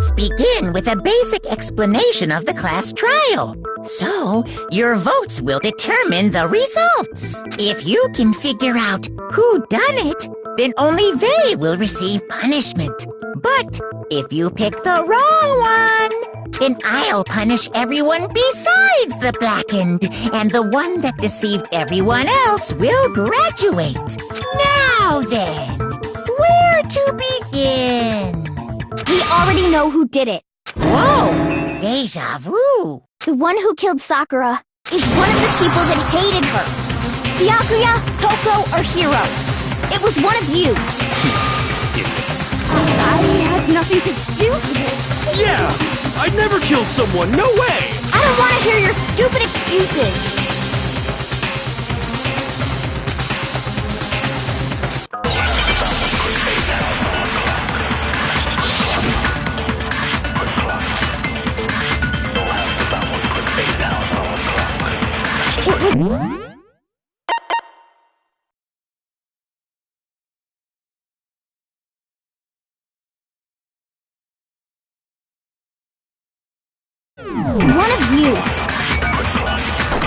let's begin with a basic explanation of the class trial. So, your votes will determine the results. If you can figure out who done it, then only they will receive punishment. But if you pick the wrong one, then I'll punish everyone besides the blackened, and the one that deceived everyone else will graduate. Now then, where to begin? We already know who did it. Whoa! Deja vu! The one who killed Sakura is one of the people that hated her. Byakuya, Toko, or Hiro. It was one of you. I had nothing to do with it. Yeah! I'd never kill someone, no way! I don't want to hear your stupid excuses.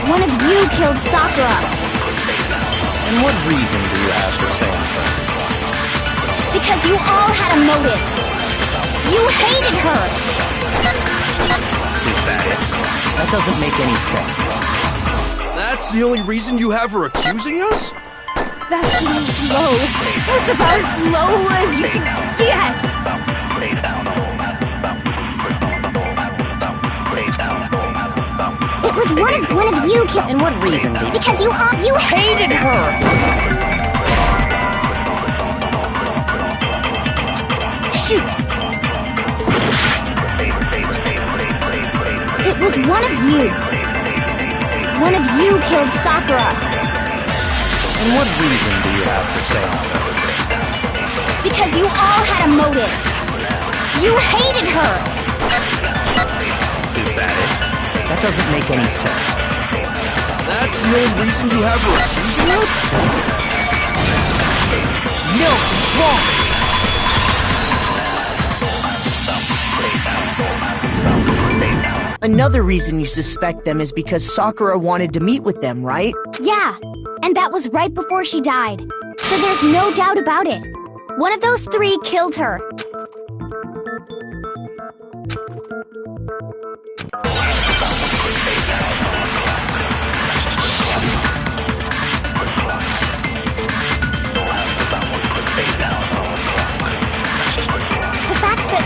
One of you killed Sakura. And what reason do you have for saying so? Because you all had a motive. You hated her. Is that it? That doesn't make any sense. That's the only reason you have her accusing us? That's low. That's about as low as you can get. It was one of you killed. And what reason did you? Because you hated her. Shoot. It was one of you. One of you killed Sakura. And what reason do you have for saying so? Because you all had a motive. You hated her. Is that it? That doesn't make any sense. That's the only reason you have her accusing us? No, it's wrong! Another reason you suspect them is because Sakura wanted to meet with them, right? Yeah, and that was right before she died. So there's no doubt about it. One of those three killed her.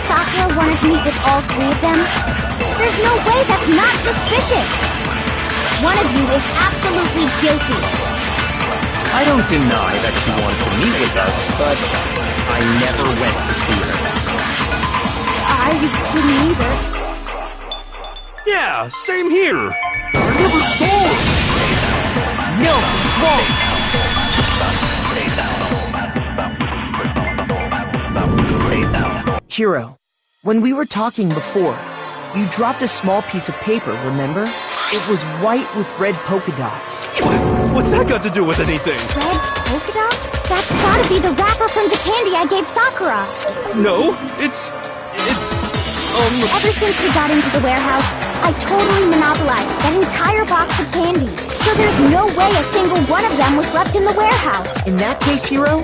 Sakura wanted to meet with all three of them? There's no way that's not suspicious! One of you is absolutely guilty. I don't deny that she wanted to meet with us, but I never went to see her. I didn't either. Yeah, same here. I never saw her. No, it's wrong. Hiro, when we were talking before, you dropped a small piece of paper, remember? It was white with red polka dots. What's that got to do with anything? Red polka dots? That's gotta be the wrapper from the candy I gave Sakura. No, it's... Ever since we got into the warehouse, I totally monopolized that entire box of candy. So there's no way a single one of them was left in the warehouse. In that case, Hiro,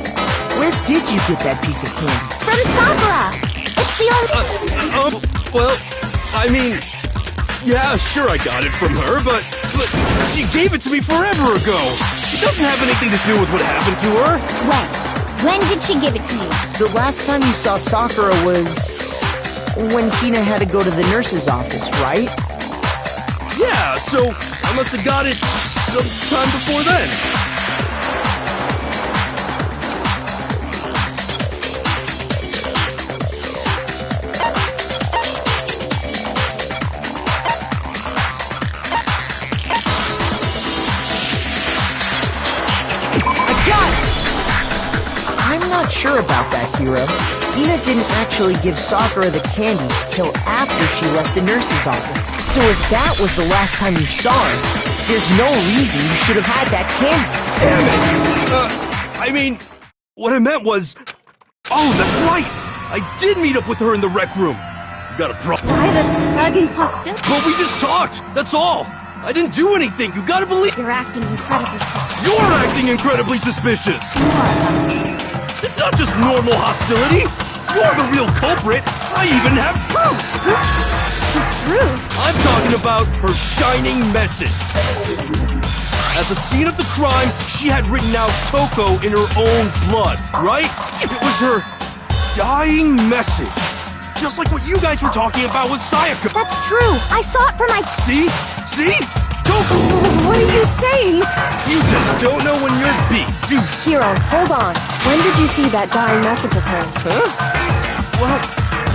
where did you get that piece of candy? From Sakura! It's the only... well, I mean... Yeah, sure I got it from her, but she gave it to me forever ago! It doesn't have anything to do with what happened to her! When did she give it to you? The last time you saw Sakura was... when Hina had to go to the nurse's office, right? Yeah, so I must have got it sometime before then. I'm not sure about that, Hiro. Hina didn't actually give Sakura the candy till after she left the nurse's office. So if that was the last time you saw her, there's no reason you should have had that candy. Damn it! I mean, what I meant was... Oh, that's right! I did meet up with her in the rec room! Got a problem? Why the sagging pasta? But we just talked. That's all. I didn't do anything. You gotta believe. You're acting incredibly suspicious. You're acting incredibly suspicious. You are hostile. It's not just normal hostility. You're the real culprit. I even have proof. Proof? I'm talking about her shining message. At the scene of the crime, she had written out Toko in her own blood, right? It was her dying message. Just like what you guys were talking about with Sayaka. That's true. I saw it for my... See? See? Toko! What are you saying? You just don't know when you're beat, do you? Hiro, hold on. When did you see that dying message of hers? Huh? Well,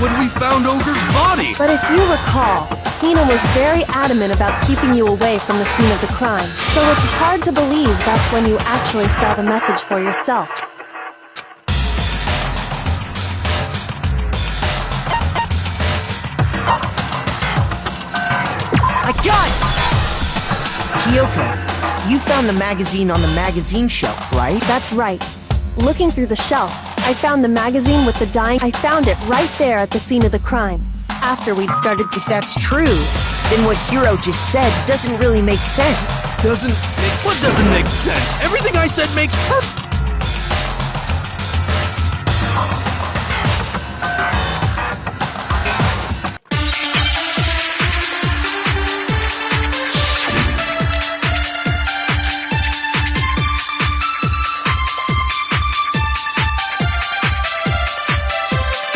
when we found Ogre's body. But if you recall, Hina was very adamant about keeping you away from the scene of the crime. So it's hard to believe that's when you actually saw the message for yourself. I got it! Kyoko, you found the magazine on the magazine shelf, right? That's right. Looking through the shelf, I found the magazine with the dying... I found it right there at the scene of the crime, after we'd started... If that's true, then what Hiro just said doesn't really make sense. What doesn't make sense? Everything I said makes perfect...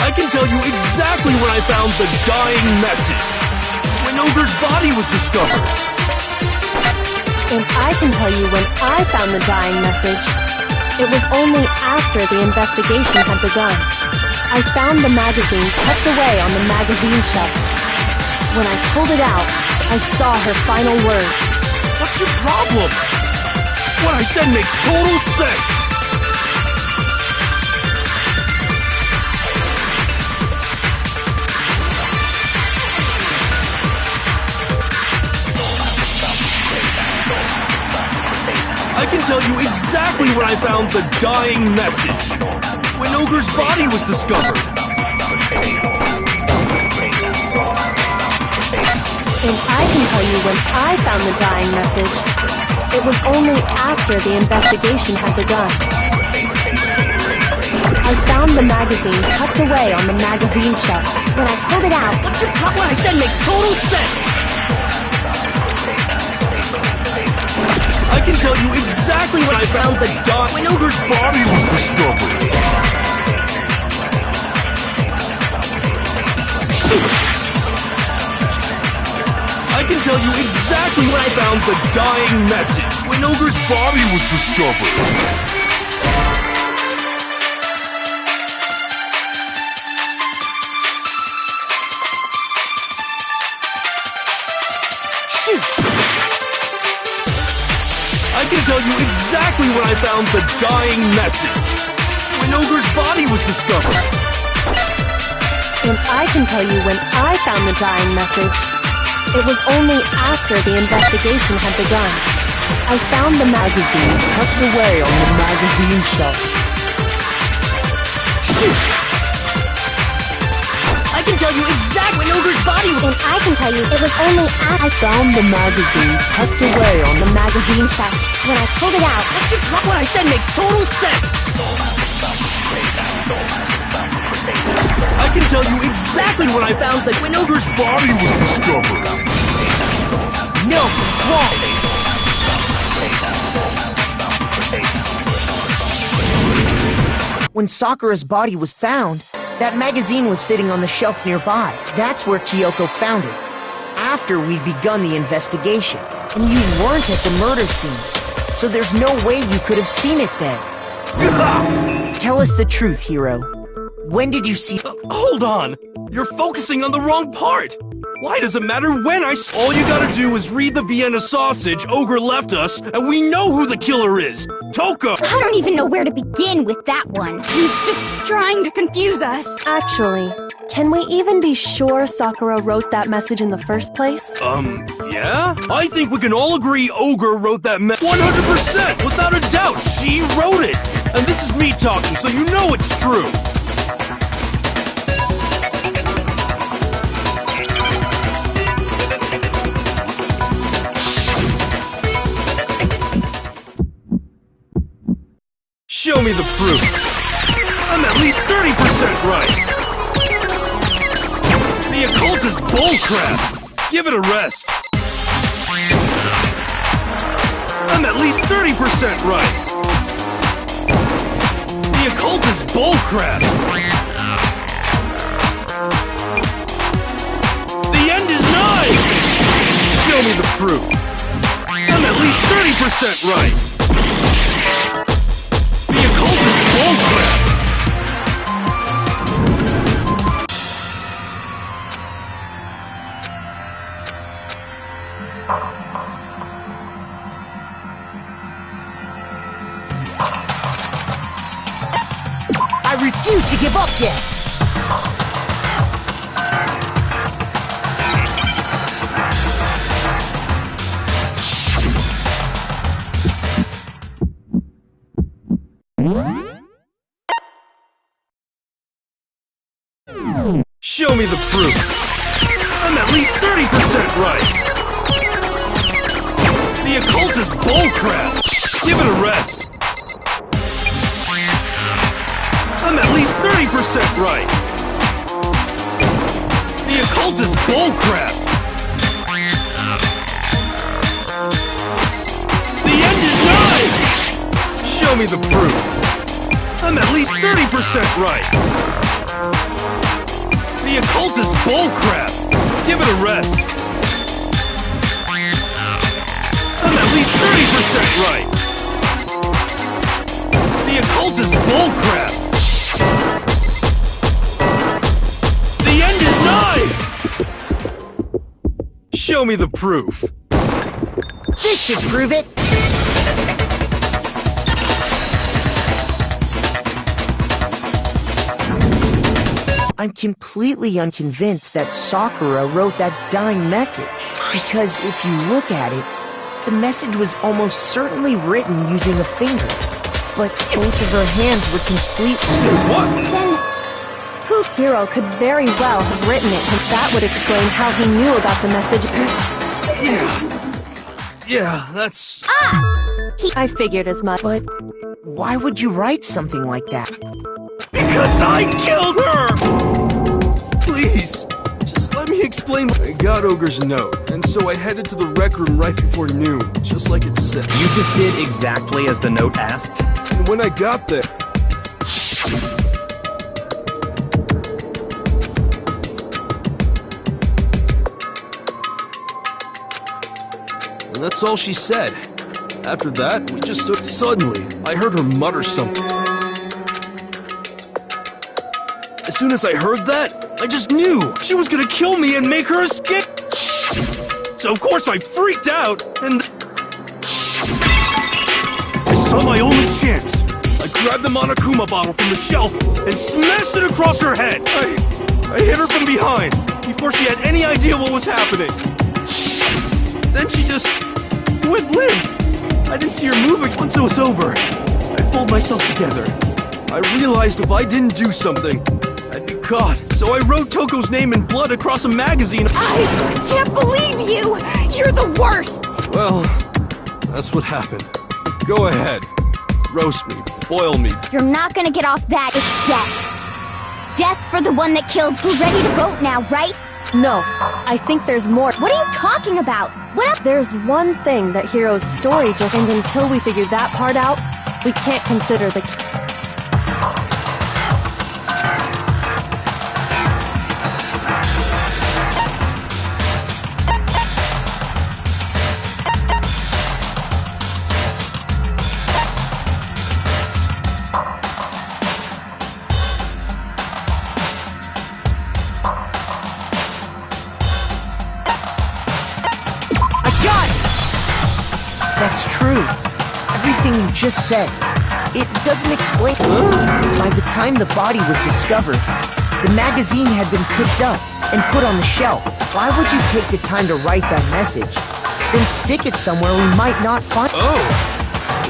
I can tell you exactly when I found the dying message. When Ogre's body was discovered. And I can tell you when I found the dying message. It was only after the investigation had begun. I found the magazine tucked away on the magazine shelf. When I pulled it out, I saw her final words. What's your problem? What I said makes total sense. I can tell you exactly when I found the dying message. When Ogre's body was discovered. And I can tell you when I found the dying message. It was only after the investigation had begun. I found the magazine tucked away on the magazine shelf. When I pulled it out... What's your problem? What I said makes total sense. I can tell you exactly when I found the when Ogre's body was discovered. Shoot! I can tell you exactly when I found the dying message. When Ogre's body was discovered. I can tell you exactly when I found the dying message. When Ogre's body was discovered. And I can tell you when I found the dying message. It was only after the investigation had begun. I found the magazine tucked away on the magazine shelf. Shoot! I can tell you exactly when Ogre's body was... And I can tell you it was only after... I found the magazine tucked away on the magazine shelf. When I pulled it out... What's your problem? What I said makes total sense. I can tell you exactly when I found that when Ogre's body was discovered. No, it's wrong. When Sakura's body was found, that magazine was sitting on the shelf nearby. That's where Kyoko found it. After we'd begun the investigation. And you weren't at the murder scene. So there's no way you could have seen it then. Tell us the truth, Hiro. When did you see... Hold on! You're focusing on the wrong part! Why does it matter when all you gotta do is read the Vienna sausage Ogre left us, and we know who the killer is! Toko! I don't even know where to begin with that one. He's just trying to confuse us. Actually, can we even be sure Sakura wrote that message in the first place? Yeah? I think we can all agree Ogre wrote that 100%! Without a doubt, she wrote it! And this is me talking, so you know it's true! Show me the proof. I'm at least 30% right. The occult is bullcrap. Give it a rest. I'm at least 30% right. The occult is bullcrap. The end is nigh. Show me the proof. I'm at least 30% right. The occult is bullcrap. I refuse to give up yet! Show me the proof. I'm at least 30% right. The occult is bullcrap. Give it a rest. I'm at least 30% right. The occult is bullcrap. The end is nigh. Show me the proof. I'm at least 30% right. The occult is bullcrap. Give it a rest. I'm at least 30% right. The occult is bullcrap. The end is nigh! Show me the proof. This should prove it! I'm completely unconvinced that Sakura wrote that dying message. Because if you look at it, the message was almost certainly written using a finger. But both of her hands were completely... What? Then, Poop Hero could very well have written it, and that would explain how he knew about the message. Yeah, that's... I figured as much. But why would you write something like that? Because I killed her! Please, just let me explain. I got Ogre's note, and so I headed to the rec room right before noon, just like it said. You just did exactly as the note asked? And when I got there... And that's all she said. After that, we just stood... Suddenly, I heard her mutter something. As soon as I heard that, I just knew she was gonna kill me and make her escape. So of course I freaked out, and I saw my only chance. I grabbed the Monokuma bottle from the shelf and smashed it across her head. I hit her from behind before she had any idea what was happening. Then she just went limp. I didn't see her moving. Once it was over, I pulled myself together. I realized if I didn't do something, I'd be caught. So I wrote Toko's name in blood across a magazine. I can't believe you! You're the worst! Well, that's what happened. Go ahead. Roast me. Boil me. You're not gonna get off that. It's death. Death for the one that killed. We're ready to vote now, right? No, I think there's more. What are you talking about? What else? There's one thing that Hero's story just... And until we figure that part out, we can't consider the... That's true. Everything you just said. It doesn't explain... By the time the body was discovered, the magazine had been picked up and put on the shelf. Why would you take the time to write that message? Then stick it somewhere we might not find... Oh!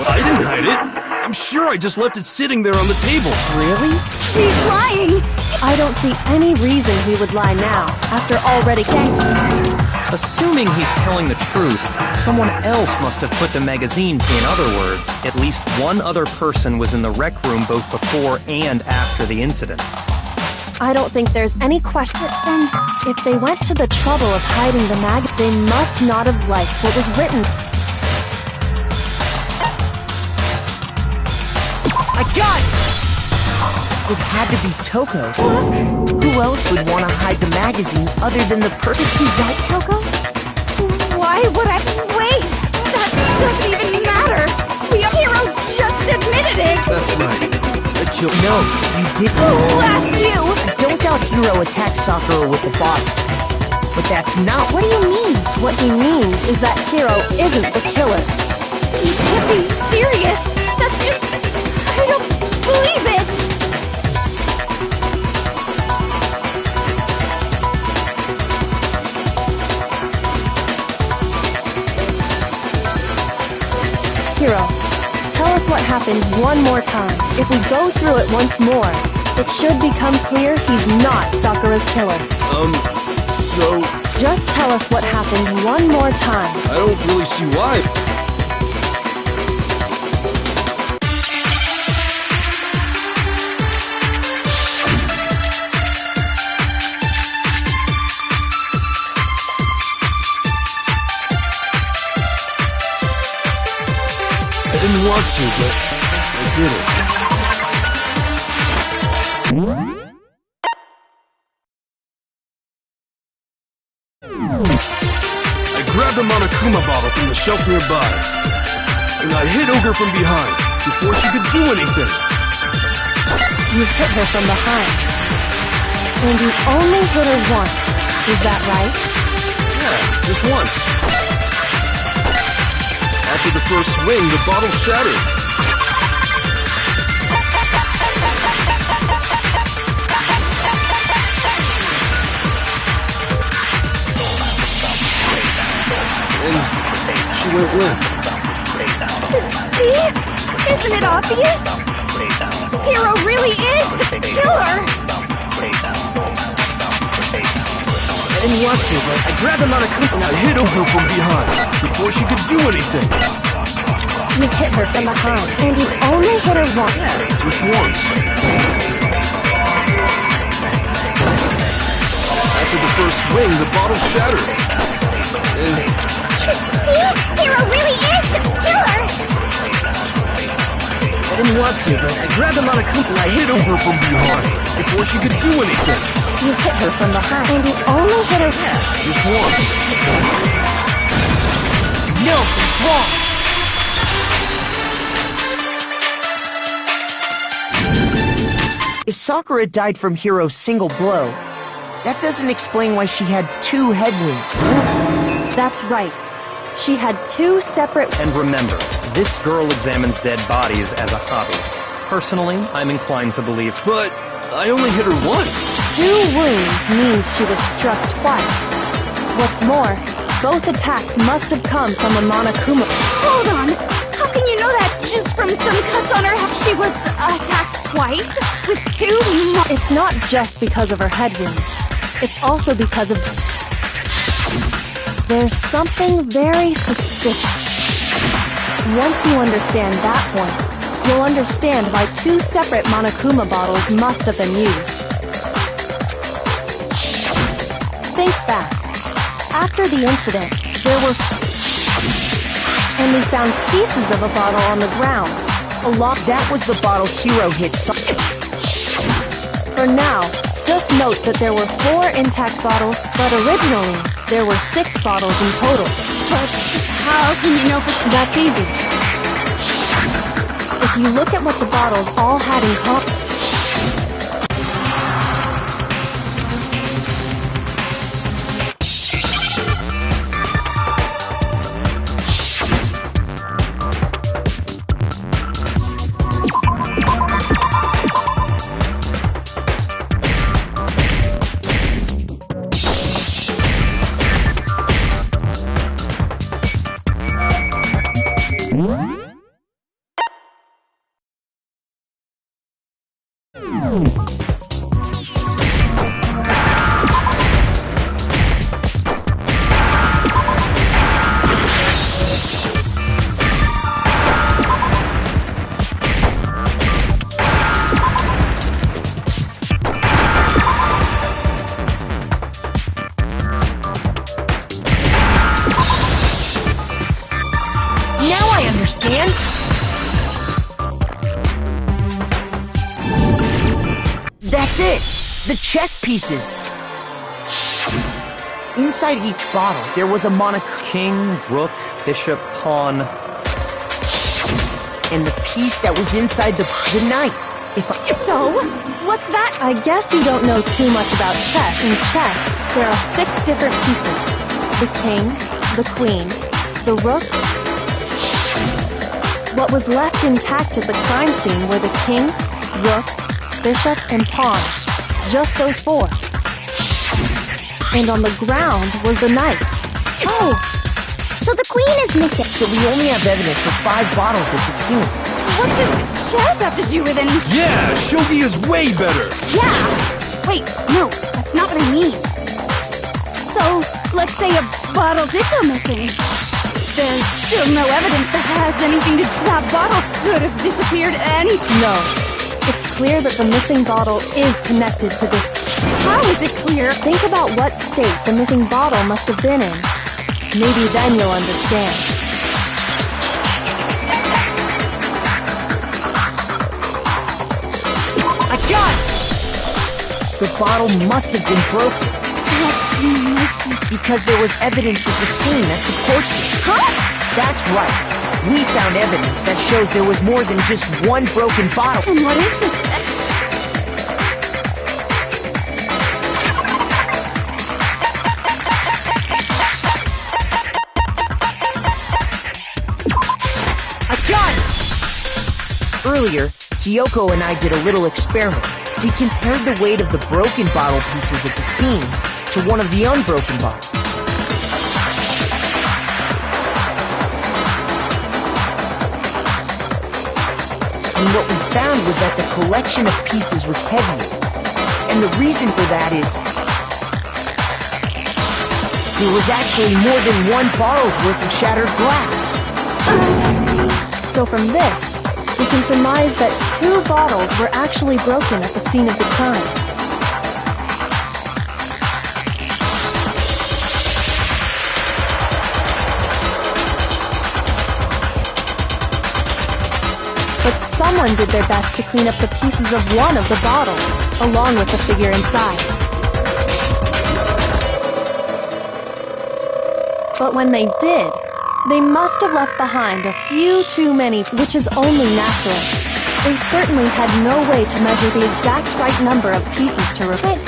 Well, I didn't hide it. I'm I'm sure I just left it sitting there on the table. Really? He's lying! I don't see any reason he would lie now, after already Assuming he's telling the truth, someone else must have put the magazine. In other words, at least one other person was in the rec room both before and after the incident. I don't think there's any question. Then, if they went to the trouble of hiding the mag, they must not have liked what was written. I got it! It had to be Toko. Who else would want to hide the magazine other than the person? Is he right, Toko? Why would I? Wait! That doesn't even matter! The hero just admitted it! That's right. I killed. No, you didn't. Who asked you? I don't doubt Hiro attacked Sakura with the bottle. But that's not. What do you mean? What he means is that Hiro isn't the killer. You can't be serious! That's just... I don't believe it! Hiro, tell us what happened one more time. If we go through it once more, it should become clear he's not Sakura's killer. So Just tell us what happened one more time. I don't really see why. I didn't want to, but I did it. I grabbed a Monokuma bottle from the shelf nearby, and I hit Ogre from behind before she could do anything. You hit her from behind. And you only hit her once. Is that right? Yeah, just once. After the first swing, the bottle shattered. And she went limp. See? Isn't it obvious? Hiro really is the killer! I didn't want to, but I grabbed him on a coop and I hit Ogre from behind before she could do anything. You hit her from behind. And you only hit her once. Just once. After the first swing, the bottle shattered. And See? Hiro really is the killer! I didn't want to, but I grabbed him on a coop and I hit Ogre from behind before she could do anything. You hit her from behind. And you only hit her Just once. No, it's wrong. If Sakura died from Hiro's single blow, that doesn't explain why she had two head wounds. That's right. She had two separate... And remember, this girl examines dead bodies as a hobby. Personally, I'm inclined to believe... But I only hit her once. Two wounds means she was struck twice. What's more, both attacks must have come from a Monokuma. Hold on! How can you know that just from some cuts on her head? She was attacked twice? With two It's not just because of her head wounds. It's also because of... There's something very suspicious. Once you understand that point, you'll understand why two separate Monokuma bottles must have been used. Think back. After the incident, there were... And we found pieces of a bottle on the ground. That was the bottle Hiro hit For now, just note that there were 4 intact bottles, but originally, there were 6 bottles in total. But how can you know for... That's easy. If you look at what the bottles all had in common... And... that's it! The chess pieces! Inside each bottle, there was a monocle. King, rook, bishop, pawn. And the piece that was inside the knight. So, what's that? I guess you don't know too much about chess. In chess, there are 6 different pieces. The king, the queen, the rook. What was left intact at the crime scene were the king, rook, bishop, and pawn. Just those 4. And on the ground was the knight. Oh, so the queen is missing. So we only have evidence for 5 bottles at the scene. What does chess have to do with any... Yeah, shogi is way better. Yeah. Wait, no, that's not what I mean. So, let's say a bottle did go missing. There's still no evidence that has anything to do. That bottle could have disappeared any... No. It's clear that the missing bottle is connected to this. How is it clear? Think about what state the missing bottle must have been in. Maybe then you'll understand. I got it! The bottle must have been broken. What makes you... Because there was evidence at the scene that supports it. Huh? That's right. We found evidence that shows there was more than just one broken bottle. And what is this? I got it! Earlier, Kyoko and I did a little experiment. We compared the weight of the broken bottle pieces at the scene to one of the unbroken bottles. And what we found was that the collection of pieces was heavier. And the reason for that is... there was actually more than one bottle's worth of shattered glass. So from this, we can surmise that 2 bottles were actually broken at the scene of the crime. But someone did their best to clean up the pieces of one of the bottles, along with the figure inside. But when they did, they must have left behind a few too many, which is only natural. They certainly had no way to measure the exact right number of pieces to replace.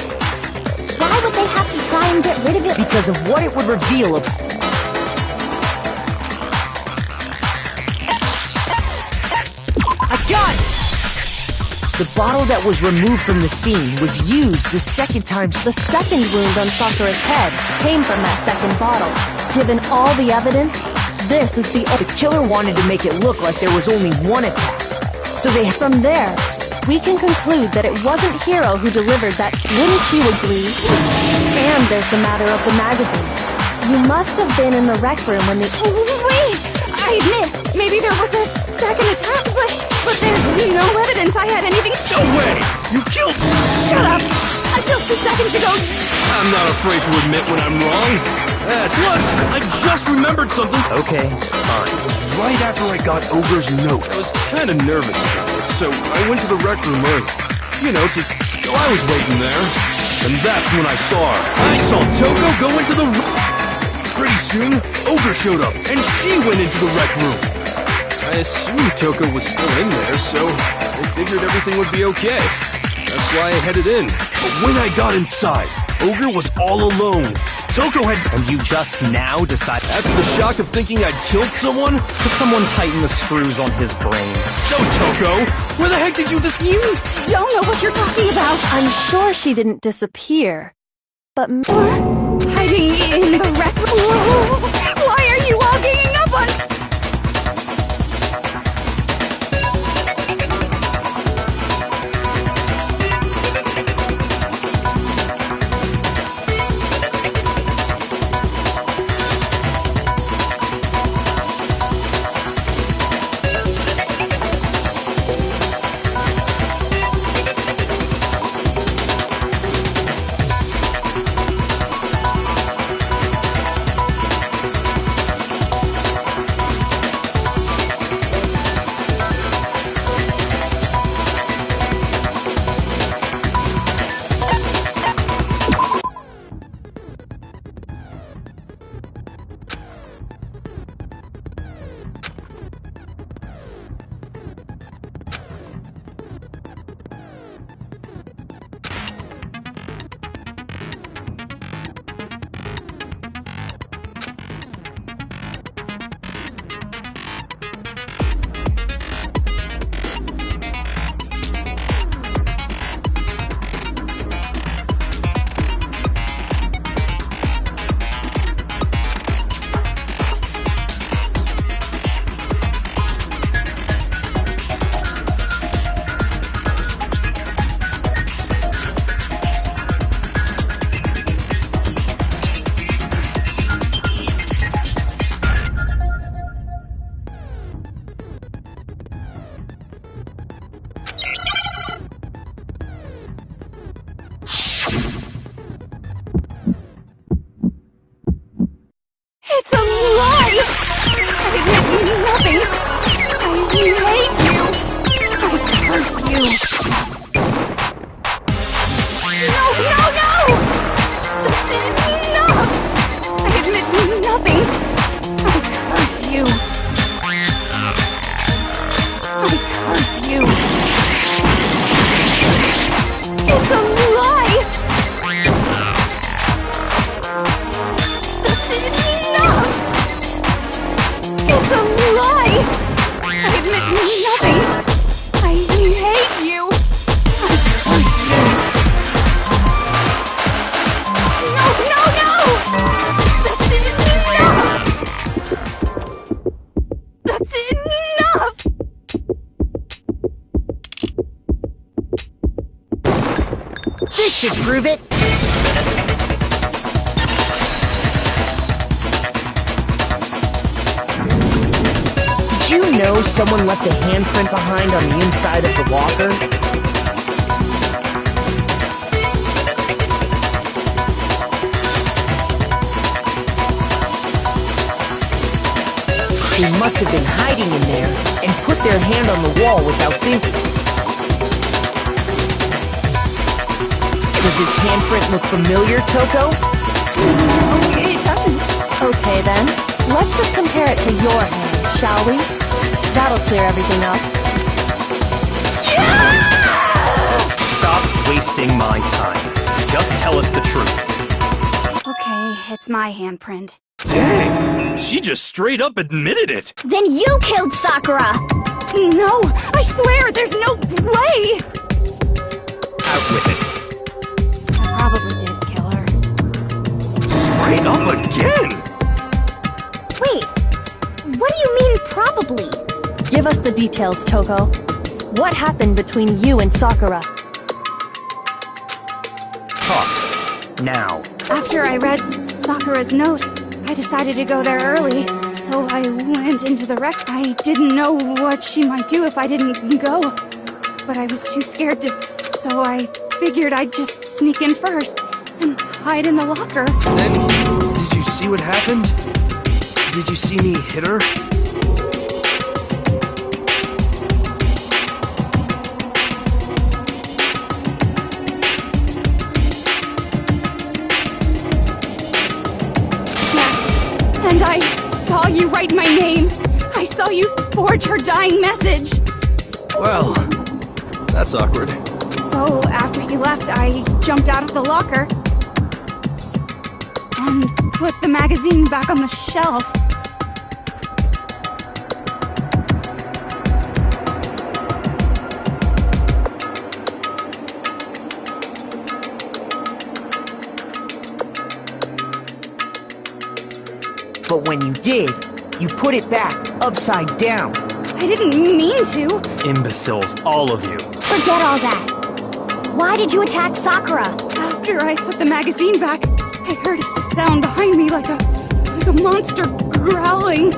Why would they have to try and get rid of it? Because of what it would reveal of... I got it! The bottle that was removed from the scene was used the second time... The second wound on Sakura's head came from that second bottle. Given all the evidence, this is the killer wanted to make it look like there was only one attack. So they... From there, we can conclude that it wasn't Hiro who delivered that. Wouldn't you agree? And there's the matter of the magazine. You must have been in the rec room when the... Wait! I admit, maybe there was a second attack, but there's no evidence I had anything... No way! You killed... Shut up! Until 2 seconds ago... I'm not afraid to admit when I'm wrong. Plus, I just remembered something. Okay, fine. It was right after I got Ogre's note. I was kind of nervous about it, so I went to the rec room early. You know, so I was waiting there. And that's when I saw her. I saw Toko go into the... Pretty soon, Ogre showed up, and she went into the rec room. I assumed Toko was still in there, so I figured everything would be okay. That's why I headed in. But when I got inside, Ogre was all alone. Toko had... And you just now decided... After the shock of thinking I'd killed someone? Could someone tighten the screws on his brain? So, Toko, where the heck did you just... You don't know what you're talking about. I'm sure she didn't disappear. But... Hiding in the rec room? Why are you all ganging up on... Nothing. I hate you. Of course you do. No, no, no! That's enough! This should prove it. Did you know someone left a handprint behind on the inside of the locker? They must have been hiding in there and put their hand on the wall without thinking. Does his handprint look familiar, Toko? No, it doesn't. Okay then, let's just compare it to your hand, shall we? That'll clear everything up. Stop wasting my time. Just tell us the truth. Okay, it's my handprint. Dang, she just straight up admitted it. Then you killed Sakura! No, I swear, there's no way! Out with it. I probably did kill her. Straight up again. Wait, what do you mean probably? Give us the details, Toko. What happened between you and Sakura? Talk. Now. After I read Sakura's note, I decided to go there early, so I went into the rec. I didn't know what she might do if I didn't go, but I was too scared to, so I figured I'd just sneak in first and hide in the locker. And did you see what happened? Did you see me hit her? And I saw you write my name. I saw you forge her dying message. Well, that's awkward. So after he left, I jumped out of the locker and put the magazine back on the shelf. But when you did, you put it back, upside down. I didn't mean to. Imbeciles, all of you. Forget all that. Why did you attack Sakura? After I put the magazine back, I heard a sound behind me like a monster growling.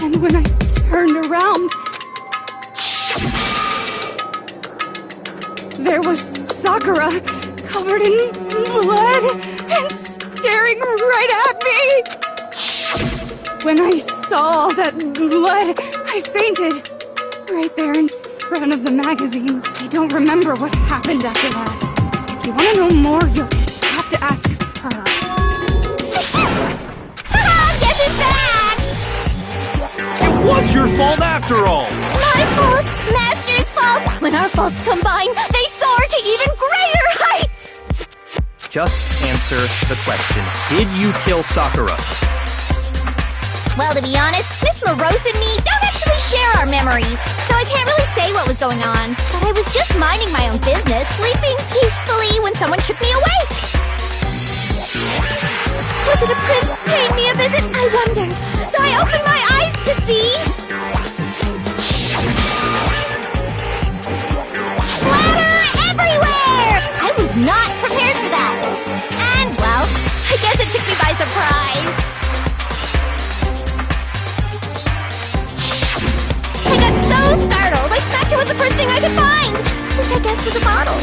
And when I turned around, there was Sakura, covered in blood and staring right at me. When I saw all that blood, I fainted right there in front of the magazines. I don't remember what happened after that. If you want to know more, you'll have to ask her. Guess it's back! It was your fault after all. My fault, Master's fault. When our faults combine, they soar to even greater heights. Just answer the question. Did you kill Sakura? Well, to be honest, Miss Morose and me don't actually share our memories, so I can't really say what was going on. But I was just minding my own business, sleeping peacefully when someone shook me awake. Was it a prince paying me a visit? I wonder. So I opened my eyes to see... splatter everywhere! I was not prepared for that. And, well, I guess it took me by surprise. I got so startled, I smacked her with the first thing I could find, which I guess was a bottle.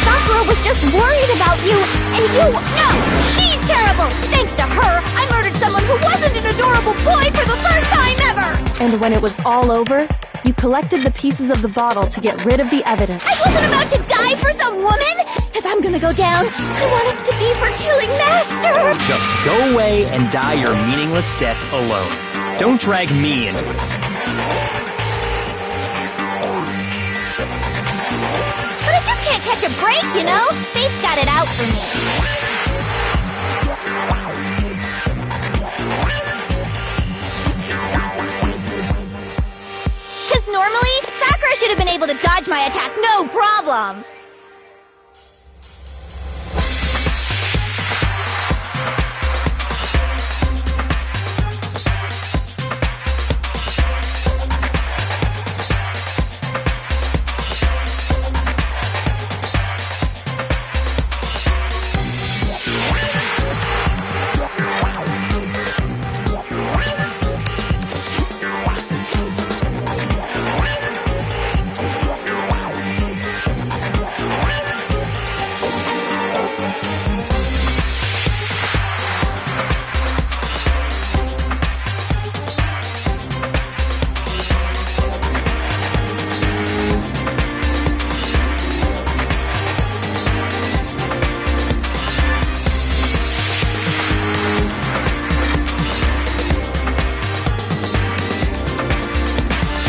Sakura was just worried about you, and you... No! She's terrible! Thanks to her, I murdered someone who wasn't an adorable boy for the first time ever! And when it was all over, you collected the pieces of the bottle to get rid of the evidence. I wasn't about to die for some woman! If I'm gonna go down, I want it to be for killing Master! Just go away and die your meaningless death alone. Don't drag me into it. But I just can't catch a break, you know? Fate's got it out for me. Because normally, Sakura should have been able to dodge my attack no problem.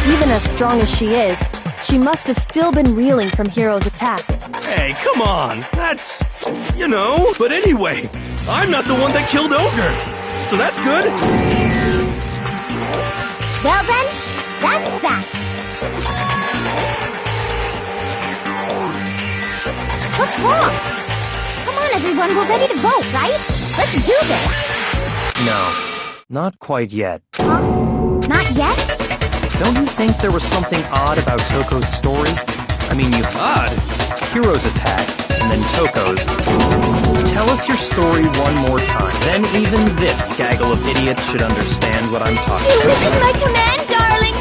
Even as strong as she is, she must have still been reeling from Hiro's attack. Hey, come on. That's, you know. But anyway, I'm not the one that killed Ogre. So that's good. Well then, that's that. What's wrong? Come on, everyone, we're ready to vote, right? Let's do this. No, not quite yet. Huh? Not yet? Don't you think there was something odd about Toko's story? I mean, you Odd? Hiro's attack, and then Toko's. Tell us your story one more time. Then even this gaggle of idiots should understand what I'm talking Your about. wish is my command, darling.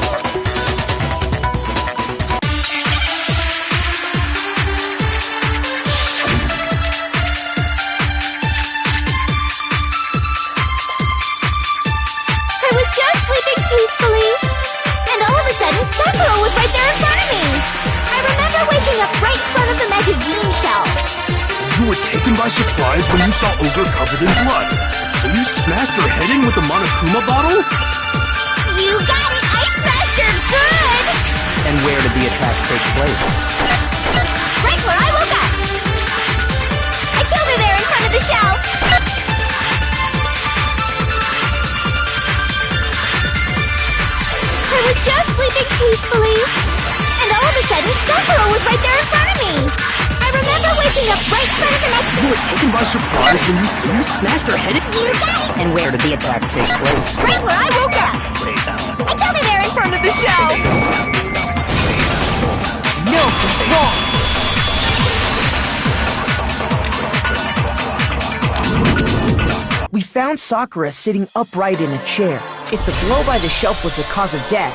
I was just sleeping peacefully. And all of a sudden, Sakura was right there in front of me. I remember waking up right in front of the magazine shelf. You were taken by surprise when you saw Ogre covered in blood. So you smashed her head in with the Monokuma bottle? You got it! I smashed her good! And where did the attack take place? Right where I woke up! I killed her there in front of the shelf! I was just sleeping peacefully. And all of a sudden, Sakura was right there in front of me! I remember waking up right in front of the next... You were taken by surprise when you smashed her head in... You got it! And where did the attack take place? Right where I woke up! I killed her there in front of the shelf! No, it's wrong! We found Sakura sitting upright in a chair. If the blow by the shelf was the cause of death,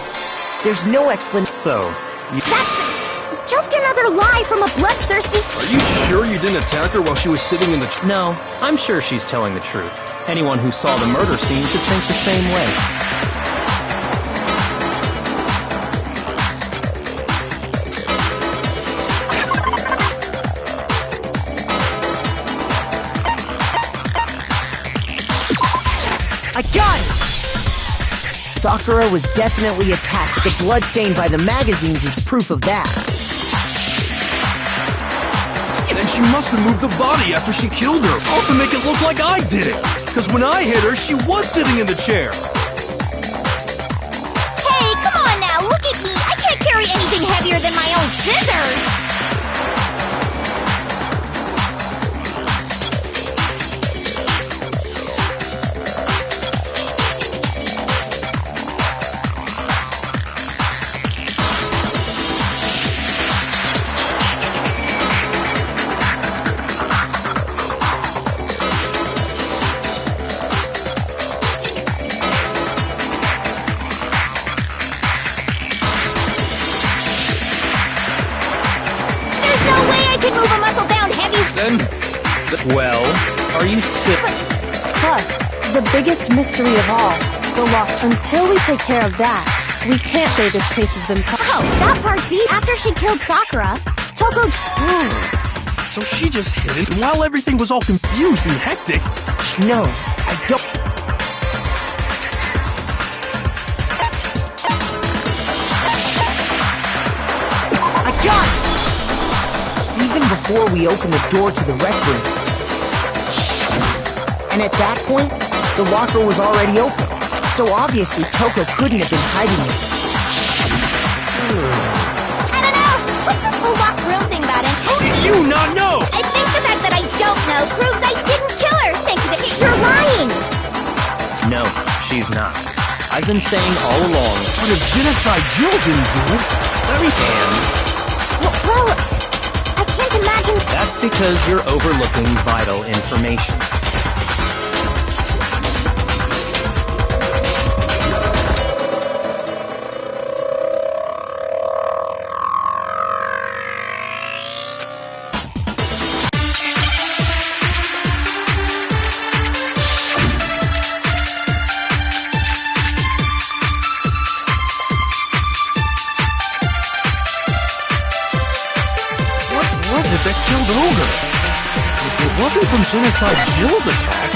there's no explanation. So, you... That's just another lie from a bloodthirsty... Are you sure you didn't attack her while she was sitting in the... No, I'm sure she's telling the truth. Anyone who saw the murder scene should think the same way. I got it! Sakura was definitely attacked. The blood stain by the magazines is proof of that. Then she must have moved the body after she killed her, all to make it look like I did it. Because when I hit her, she was sitting in the chair. Hey, come on now, look at me! I can't carry anything heavier than my own scissors! Well, are you still... Plus, the biggest mystery of all, the lock. Until we take care of that, we can't say this case has been... Oh, that part, see? After she killed Sakura, Toko... So she just hid it, and while everything was all confused and hectic... No, I don't... before we opened the door to the rec room. And at that point, the locker was already open. So obviously, Toko couldn't have been hiding it. I don't know! What's this whole locked room thing about, Anton? Did you not know? I think the fact that I don't know proves I didn't kill her! Thank you, you're lying! No, she's not. I've been saying all along. But if Genocide Jill didn't do it, Very can. Well, I can't imagine... That's because you're overlooking vital information. that killed Ogre. If it wasn't from Genocide Jill's attack...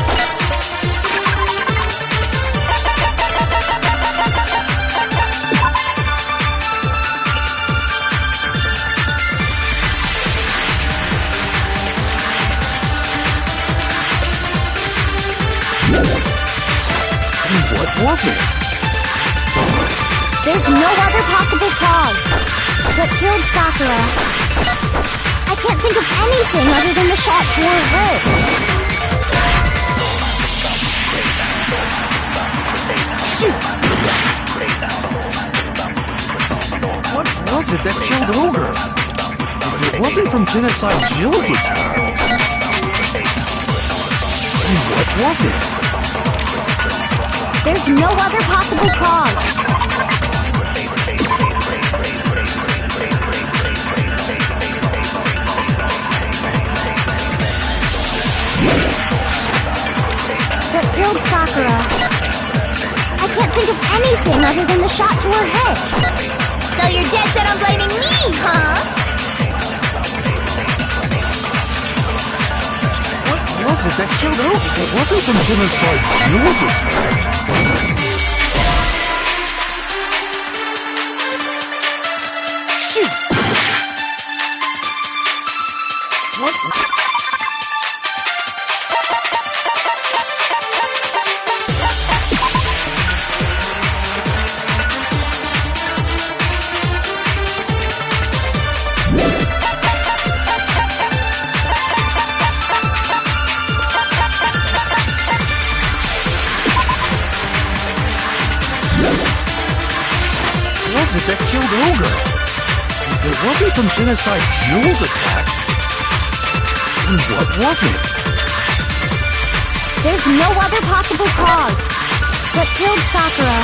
What was it? There's no other possible cause. What killed Sakura? I can't think of anything other than the shot to her head. Shoot! What was it that killed Ogre? If it wasn't from Genocide Jill's attack... What was it? There's no other possible cause. What killed Sakura? I can't think of anything other than the shot to her head. So you're dead set on blaming me, huh? What was it that killed Ogre? If it wasn't from Genocide Jill's attack... Shoot! What? Was it that killed Ogre? If it wasn't from Genocide Jill's attack, then what was it? There's no other possible cause. What killed Sakura?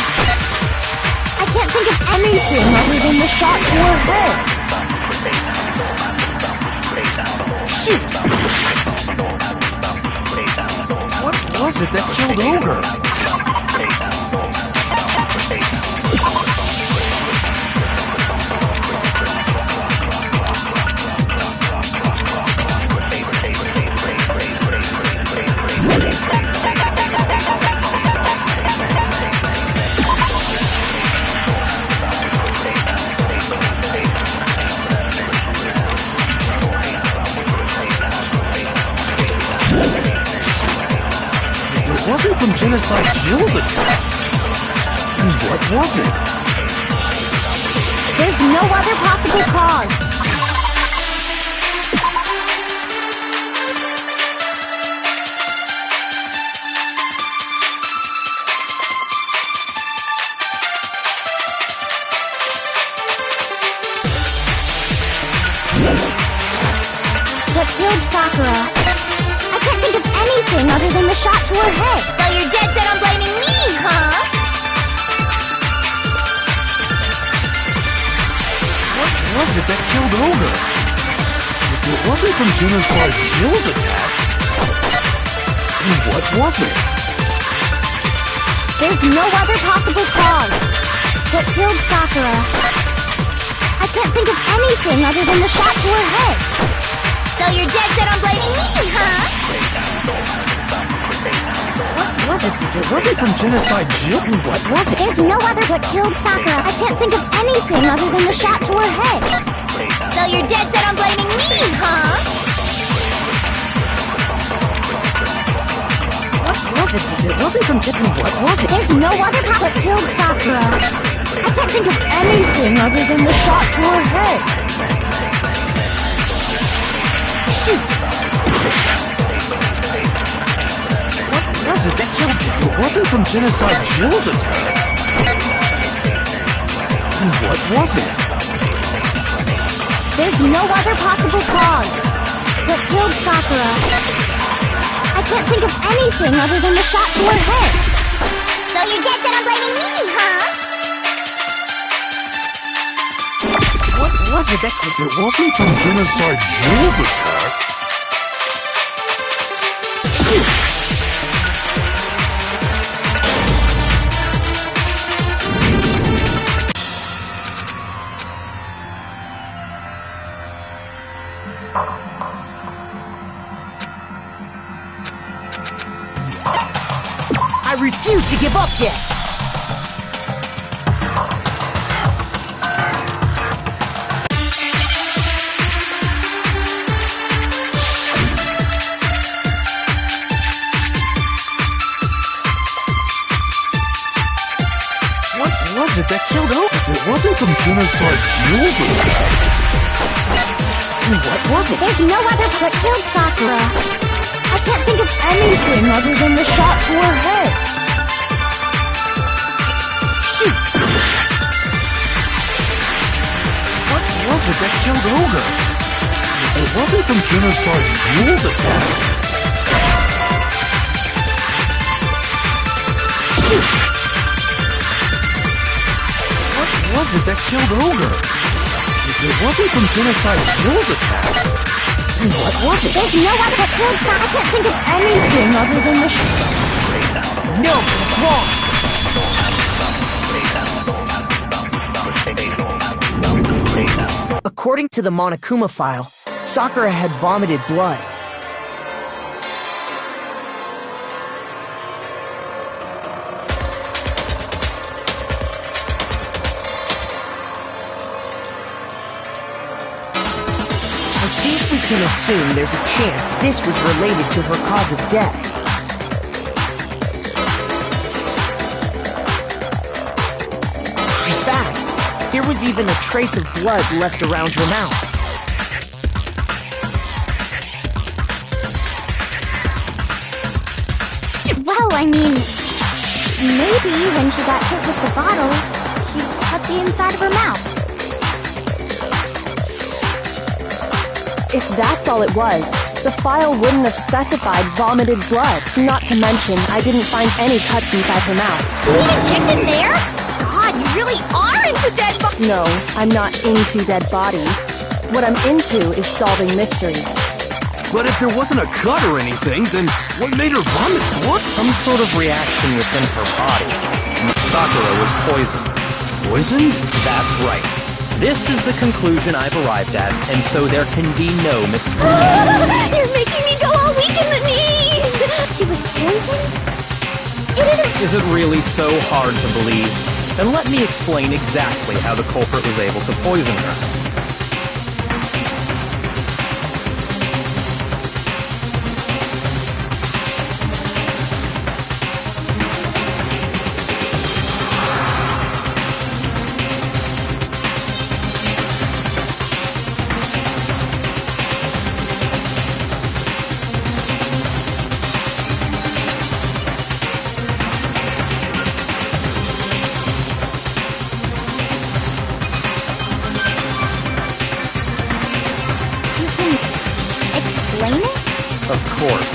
I can't think of anything other than the shot to her head. Shoot! What was it that killed Ogre? It wasn't from Genocide Jill's attack. And what was it? There's no other possible cause. What killed Sakura? I can't think of anything other than the shot to her head. So you're dead set on blaming me, huh? What was it that killed Ogre? If it wasn't from Genocide Jill's attack, then what was it? There's no other possible cause. What killed Sakura? I can't think of anything other than the shot to her head. So you're dead set on blaming me, huh? What was it? If it wasn't from Genocide Jill, then what was it? There's no other. What killed Sakura? I can't think of anything other than the shot to her head. So you're dead set on blaming me, huh? What was it? If it wasn't from Tiffany, what was it? There's no other path that killed Sakura. I can't think of anything other than the shot to her head. Shoot! What was it that killed you? It wasn't from Genocide Jill's attack. Then what was it? There's no other possible cause. What killed Sakura? I can't think of anything other than the shot to her head. So you're dead set on blaming me, huh? What was it that killed you? It wasn't from Genocide Jill's attack. Shoot! I refuse to give up yet! What was it that killed Oak? It wasn't from Genocide Jill's attack. What was it? There's no other what killed Sakura. I can't think of anything other than the shot to her head. Shoot! What was it that killed Ogre? It wasn't from Genocide Jill's attack. Shoot! What was it that killed Ogre? It wasn't from Genocide Jill's attack. What was it? There's no other what killed Sakura. I can't think of anything other than the shot. No, it's wrong! According to the Monokuma file, Sakura had vomited blood. I think we can assume there's a chance this was related to her cause of death. In fact, there was even a trace of blood left around her mouth. Well, I mean, maybe when she got hit with the bottles, she cut the inside of her mouth. If that's all it was, the file wouldn't have specified vomited blood. Not to mention, I didn't find any cuts inside her mouth. You even checked in there? God, you really are into dead bodies. No, I'm not into dead bodies. What I'm into is solving mysteries. But if there wasn't a cut or anything, then what made her vomit? What? Some sort of reaction within her body. Sakura was poisoned. Poisoned? That's right. This is the conclusion I've arrived at, and so there can be no mistake. You're making me go all weak in the knees. She was poisoned? It isn't. Is it really so hard to believe? Then let me explain exactly how the culprit was able to poison her. Of course.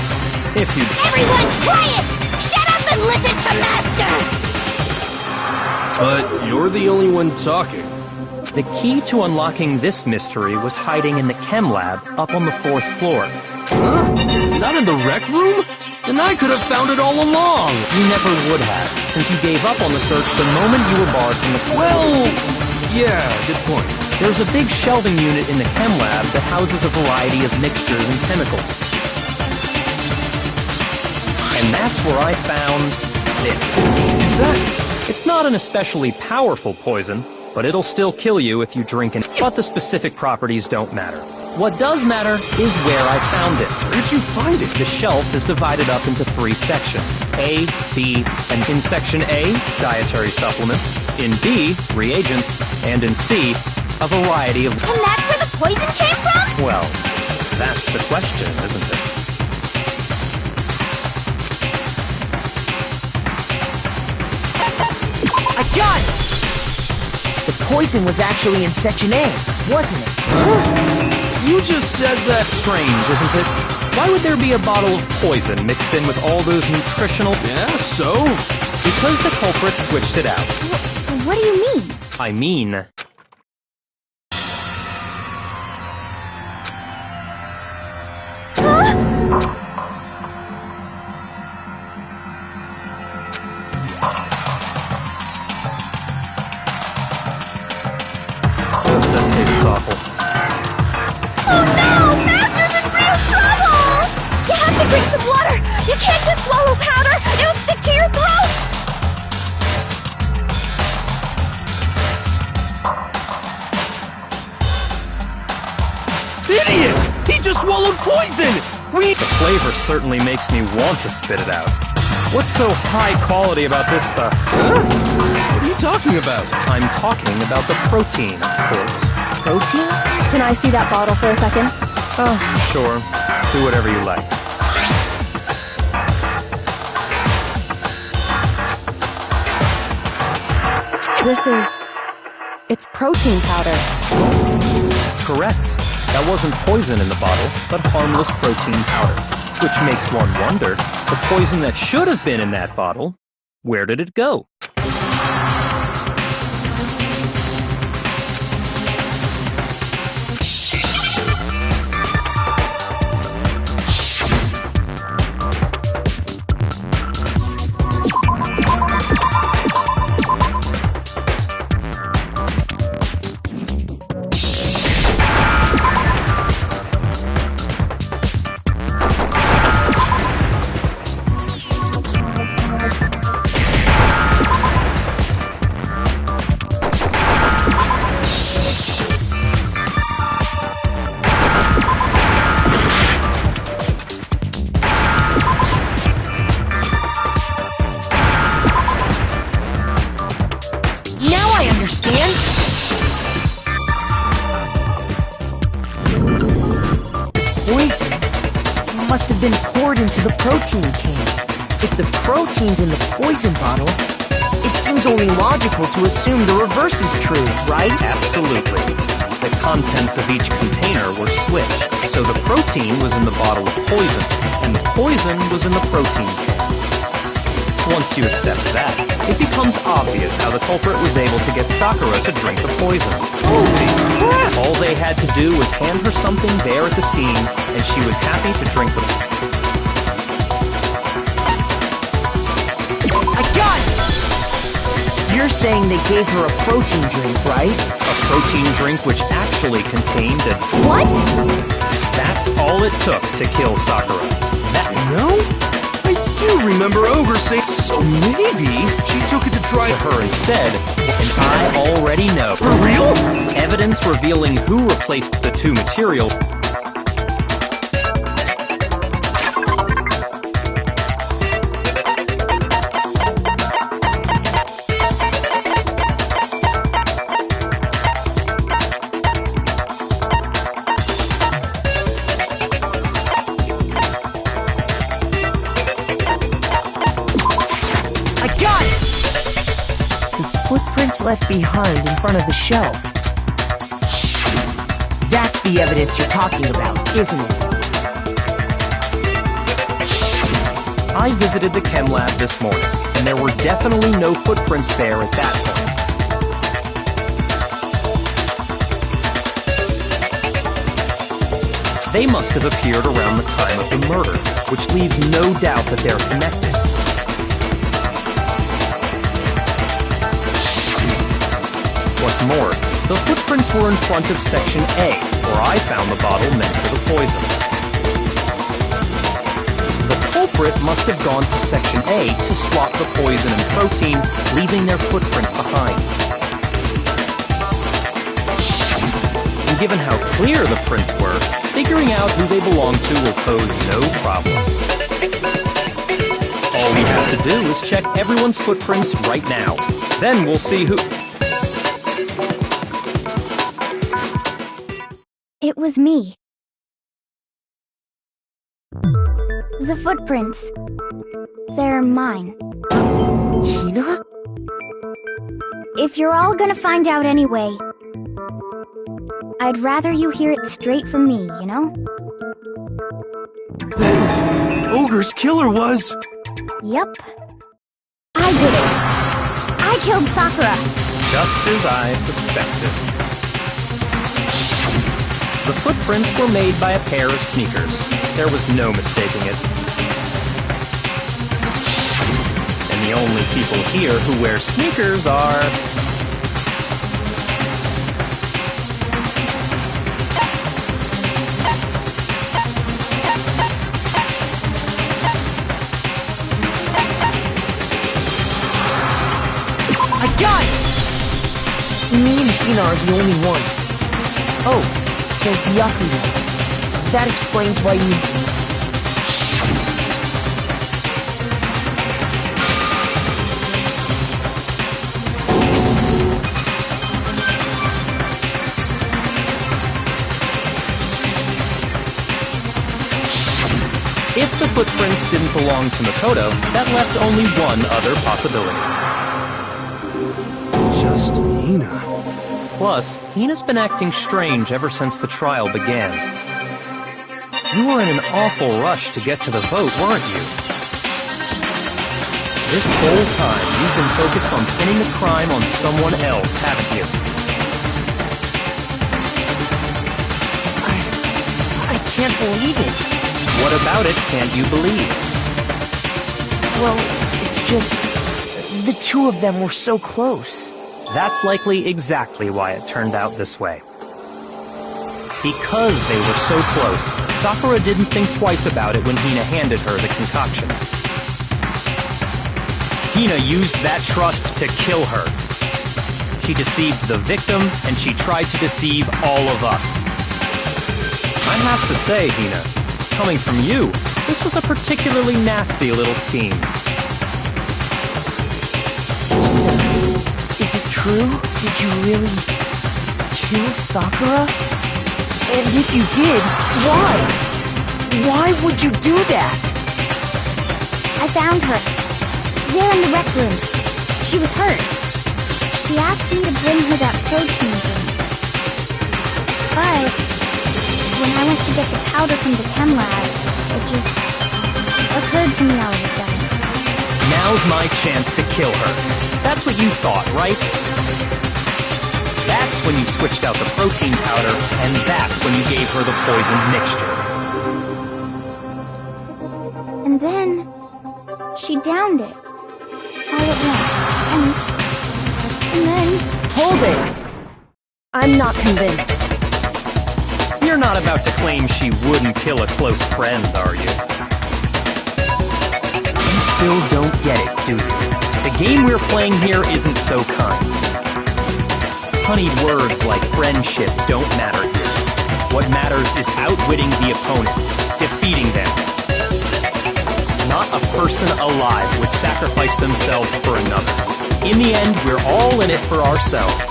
If you... Everyone, quiet! Shut up and listen to Master! But you're the only one talking. The key to unlocking this mystery was hiding in the chem lab up on the 4th floor. Huh? Not in the rec room? Then I could have found it all along. You never would have, since you gave up on the search the moment you were barred from the... Well, yeah, good point. There's a big shelving unit in the chem lab that houses a variety of mixtures and chemicals. And that's where I found this. Is that... It's not an especially powerful poison, but it'll still kill you if you drink it. But the specific properties don't matter. What does matter is where I found it. Where'd you find it? The shelf is divided up into 3 sections, A, B, and in Section A, dietary supplements, in B, reagents, and in C, a variety of... And that's where the poison came from? Well, that's the question, isn't it? I got it! The poison was actually in Section A, wasn't it? You just said that... Strange, isn't it? Why would there be a bottle of poison mixed in with all those nutritional... Yeah, so? Because the culprit switched it out. What do you mean? I mean... That tastes awful. Oh no! Master's in real trouble! You have to drink some water! You can't just swallow powder! It'll stick to your throat! Idiot! He just swallowed poison! The flavor certainly makes me want to spit it out. What's so high quality about this stuff? Huh? What are you talking about? I'm talking about the protein, of course. Protein? Can I see that bottle for a second? Oh, sure. Do whatever you like. It's protein powder. Correct. That wasn't poison in the bottle, but harmless protein powder. Which makes one wonder, the poison that should have been in that bottle, where did it go? Poison must have been poured into the protein can. If the protein's in the poison bottle, it seems only logical to assume the reverse is true, right? Absolutely. The contents of each container were switched, so the protein was in the bottle of poison, and the poison was in the protein can. Once you accept that, it becomes obvious how the culprit was able to get Sakura to drink the poison. Holy crap! All they had to do was hand her something there at the scene, and she was happy to drink the... I got it! You're saying they gave her a protein drink, right? A protein drink which actually contained a... What? That's all it took to kill Sakura. No? I do remember Ogre saying, so maybe she took it to try her instead, and I already know. For real? Evidence revealing who replaced the two materials. Footprints left behind in front of the shelf. That's the evidence you're talking about, isn't it? I visited the chem lab this morning, and there were definitely no footprints there at that point. They must have appeared around the time of the murder, which leaves no doubt that they're connected. What's more, the footprints were in front of Section A, where I found the bottle meant for the poison. The culprit must have gone to Section A to swap the poison and protein, leaving their footprints behind. given how clear the prints were, figuring out who they belong to will pose no problem. All we have to do is check everyone's footprints right now. Then we'll see who... It was me. The footprints. They're mine. Hina? If you're all gonna find out anyway, I'd rather you hear it straight from me, you know? Then, Ogre's killer was... Yep. I did it. I killed Sakura. Just as I suspected. The footprints were made by a pair of sneakers. There was no mistaking it. And the only people here who wear sneakers are... I got it! Me and Hina are the only ones. Oh, so Byakuya. That explains why you... If the footprints didn't belong to Makoto, that left only one other possibility. Just Hina. Plus, Hina's been acting strange ever since the trial began. You were in an awful rush to get to the vote, weren't you? This whole time, you've been focused on pinning the crime on someone else, haven't you? I can't believe it. What about it can't you believe? Well, it's just... the two of them were so close. That's likely exactly why it turned out this way. Because they were so close, Sakura didn't think twice about it when Hina handed her the concoction. Hina used that trust to kill her. She deceived the victim, and she tried to deceive all of us. I have to say, Hina, coming from you, this was a particularly nasty little scheme. Is it true? Did you really kill Sakura? And if you did, why? Why would you do that? I found her. There in the rec room. She was hurt. She asked me to bring her that protein drink. But when I went to get the powder from the chem lab, it just occurred to me all of a sudden. Now's my chance to kill her. That's what you thought, right? That's when you switched out the protein powder, and that's when you gave her the poisoned mixture. And then she downed it. All at once. And then... Hold it! I'm not convinced. You're not about to claim she wouldn't kill a close friend, are you? You still don't get it, do you? The game we're playing here isn't so kind. Honeyed words like friendship don't matter here. What matters is outwitting the opponent, defeating them. Not a person alive would sacrifice themselves for another. In the end, we're all in it for ourselves.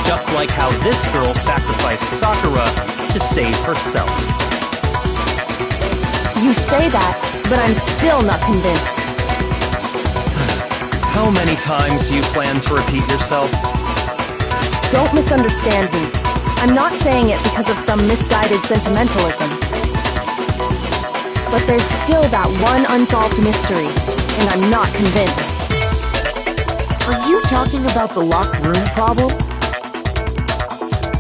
Just like how this girl sacrificed Sakura to save herself. You say that, but I'm still not convinced. How many times do you plan to repeat yourself? Don't misunderstand me. I'm not saying it because of some misguided sentimentalism. But there's still that one unsolved mystery, and I'm not convinced. Are you talking about the locked room problem?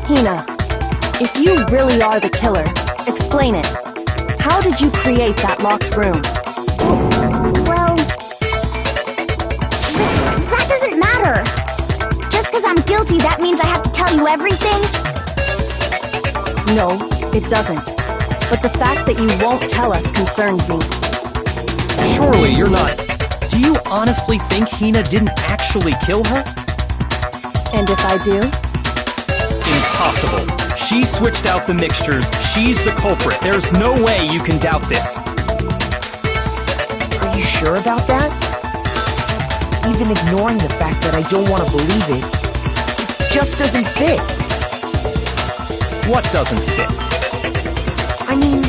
Hina, if you really are the killer, explain it. How did you create that locked room? well... that doesn't matter. Just because I'm guilty, that means I have to tell you everything? No, it doesn't. But the fact that you won't tell us concerns me. Surely you're not... Do you honestly think Hina didn't actually kill her? And if I do? impossible. She switched out the mixtures. She's the culprit. There's no way you can doubt this. Are you sure about that? Even ignoring the fact that I don't want to believe it, it just doesn't fit. What doesn't fit? I mean,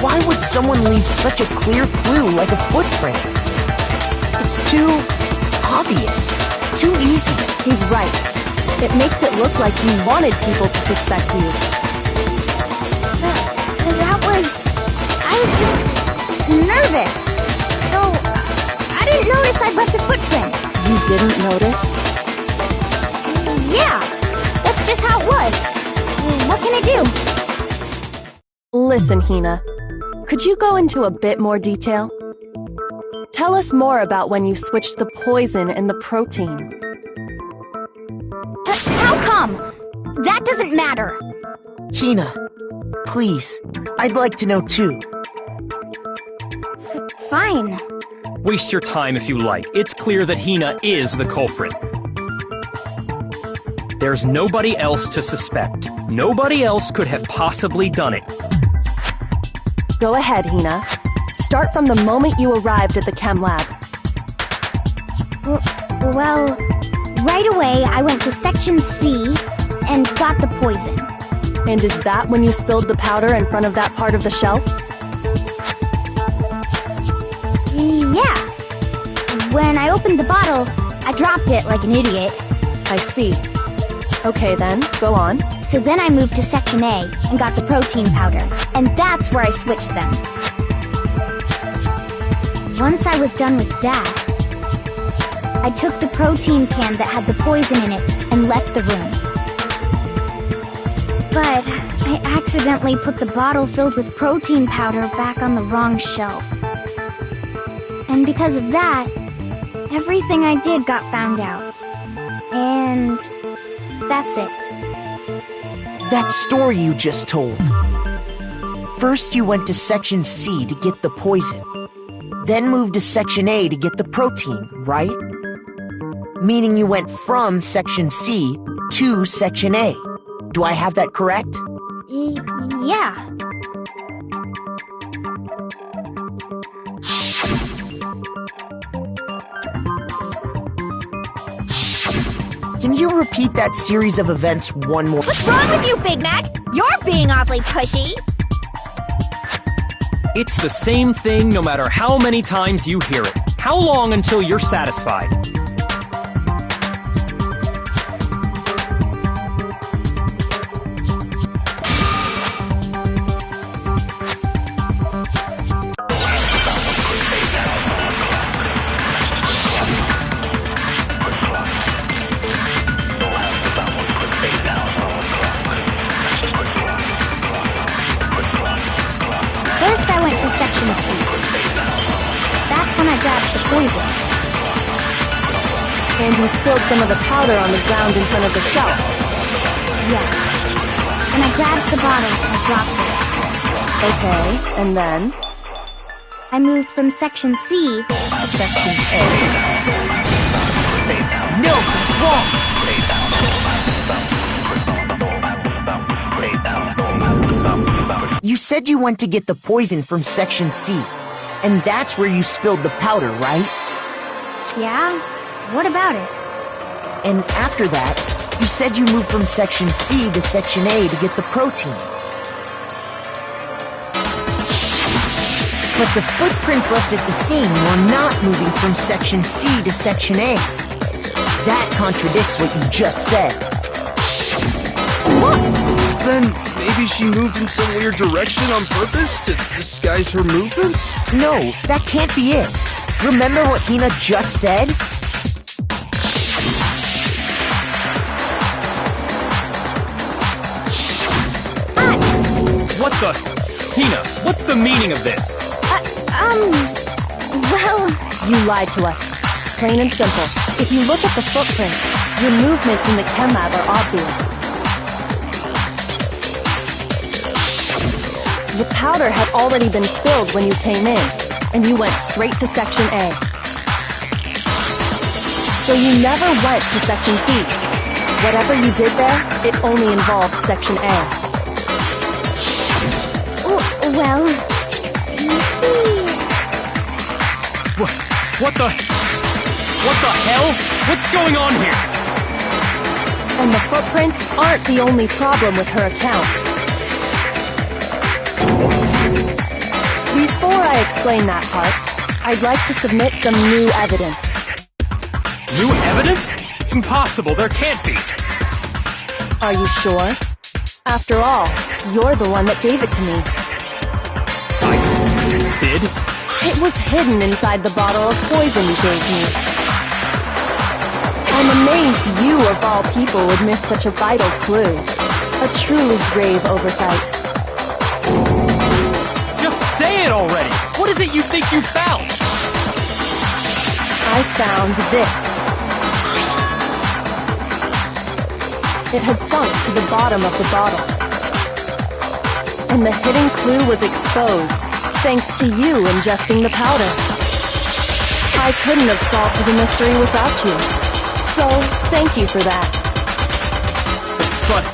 why would someone leave such a clear clue like a footprint? It's too obvious, too easy. He's right. It makes it look like you wanted people to suspect you. I was just nervous. So, I didn't notice I'd left a footprint. You didn't notice? Yeah, that's just how it was. What can I do? Listen, Hina. Could you go into a bit more detail? Tell us more about when you switched the poison and the protein. How come? That doesn't matter. Hina, please, I'd like to know too. Fine. Waste your time if you like. It's clear that Hina is the culprit. There's nobody else to suspect. Nobody else could have possibly done it. Go ahead, Hina. Start from the moment you arrived at the chem lab. Well, right away I went to Section C and got the poison. And is that when you spilled the powder in front of that part of the shelf? Yeah. When I opened the bottle, I dropped it like an idiot. I see. Okay then, go on. So then I moved to Section A and got the protein powder, and that's where I switched them. Once I was done with that, I took the protein can that had the poison in it and left the room. But I accidentally put the bottle filled with protein powder back on the wrong shelf. And because of that, everything I did got found out. And that's it. That story you just told. First you went to Section C to get the poison, then moved to Section A to get the protein, right? Meaning you went from Section C to Section A. Do I have that correct? Yeah. Can you repeat that series of events one more? What's wrong with you, Big Mac? You're being awfully pushy. It's the same thing no matter how many times you hear it. How long until you're satisfied? First I went to Section C. That's when I grabbed the poison. And you spilled some of the powder on the ground in front of the shelf. Yeah. When I grabbed the bottle, I dropped it. Okay, and then? I moved from Section C to Section A. No, it's wrong! You said you went to get the poison from Section C, and that's where you spilled the powder, right? Yeah? What about it? And after that, you said you moved from Section C to Section A to get the protein. But the footprints left at the scene were not moving from Section C to Section A. That contradicts what you just said. Then maybe she moved in some weird direction on purpose to disguise her movements? No, that can't be it. Remember what Hina just said? What the? Hina, what's the meaning of this? Well... You lied to us. Plain and simple. If you look at the footprints, your movements in the chem lab are obvious. The powder had already been spilled when you came in, and you went straight to Section A. So you never went to Section C. Whatever you did there, it only involved Section A. Well, you see... What the hell? What's going on here? And the footprints aren't the only problem with her account. Before I explain that part, I'd like to submit some new evidence. New evidence? Impossible, there can't be. Are you sure? After all, you're the one that gave it to me. I did? It was hidden inside the bottle of poison you gave me. I'm amazed you, of all people, would miss such a vital clue. A truly grave oversight. Just say it already! What is it you think you found? I found this. It had sunk to the bottom of the bottle. And the hidden clue was exposed, thanks to you ingesting the powder. I couldn't have solved the mystery without you. So, thank you for that. But,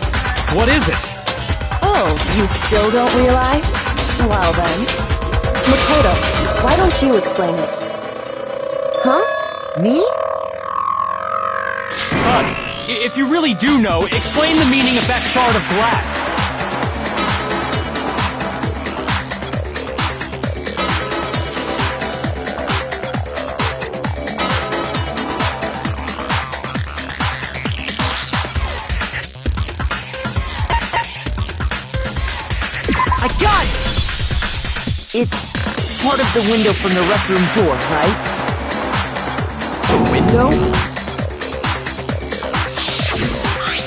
what is it? Oh, you still don't realize? Well then. Makoto, why don't you explain it? Huh? Me? Bud, if you really do know, explain the meaning of that shard of glass. I got it! It's part of the window from the rec room door, right? The window?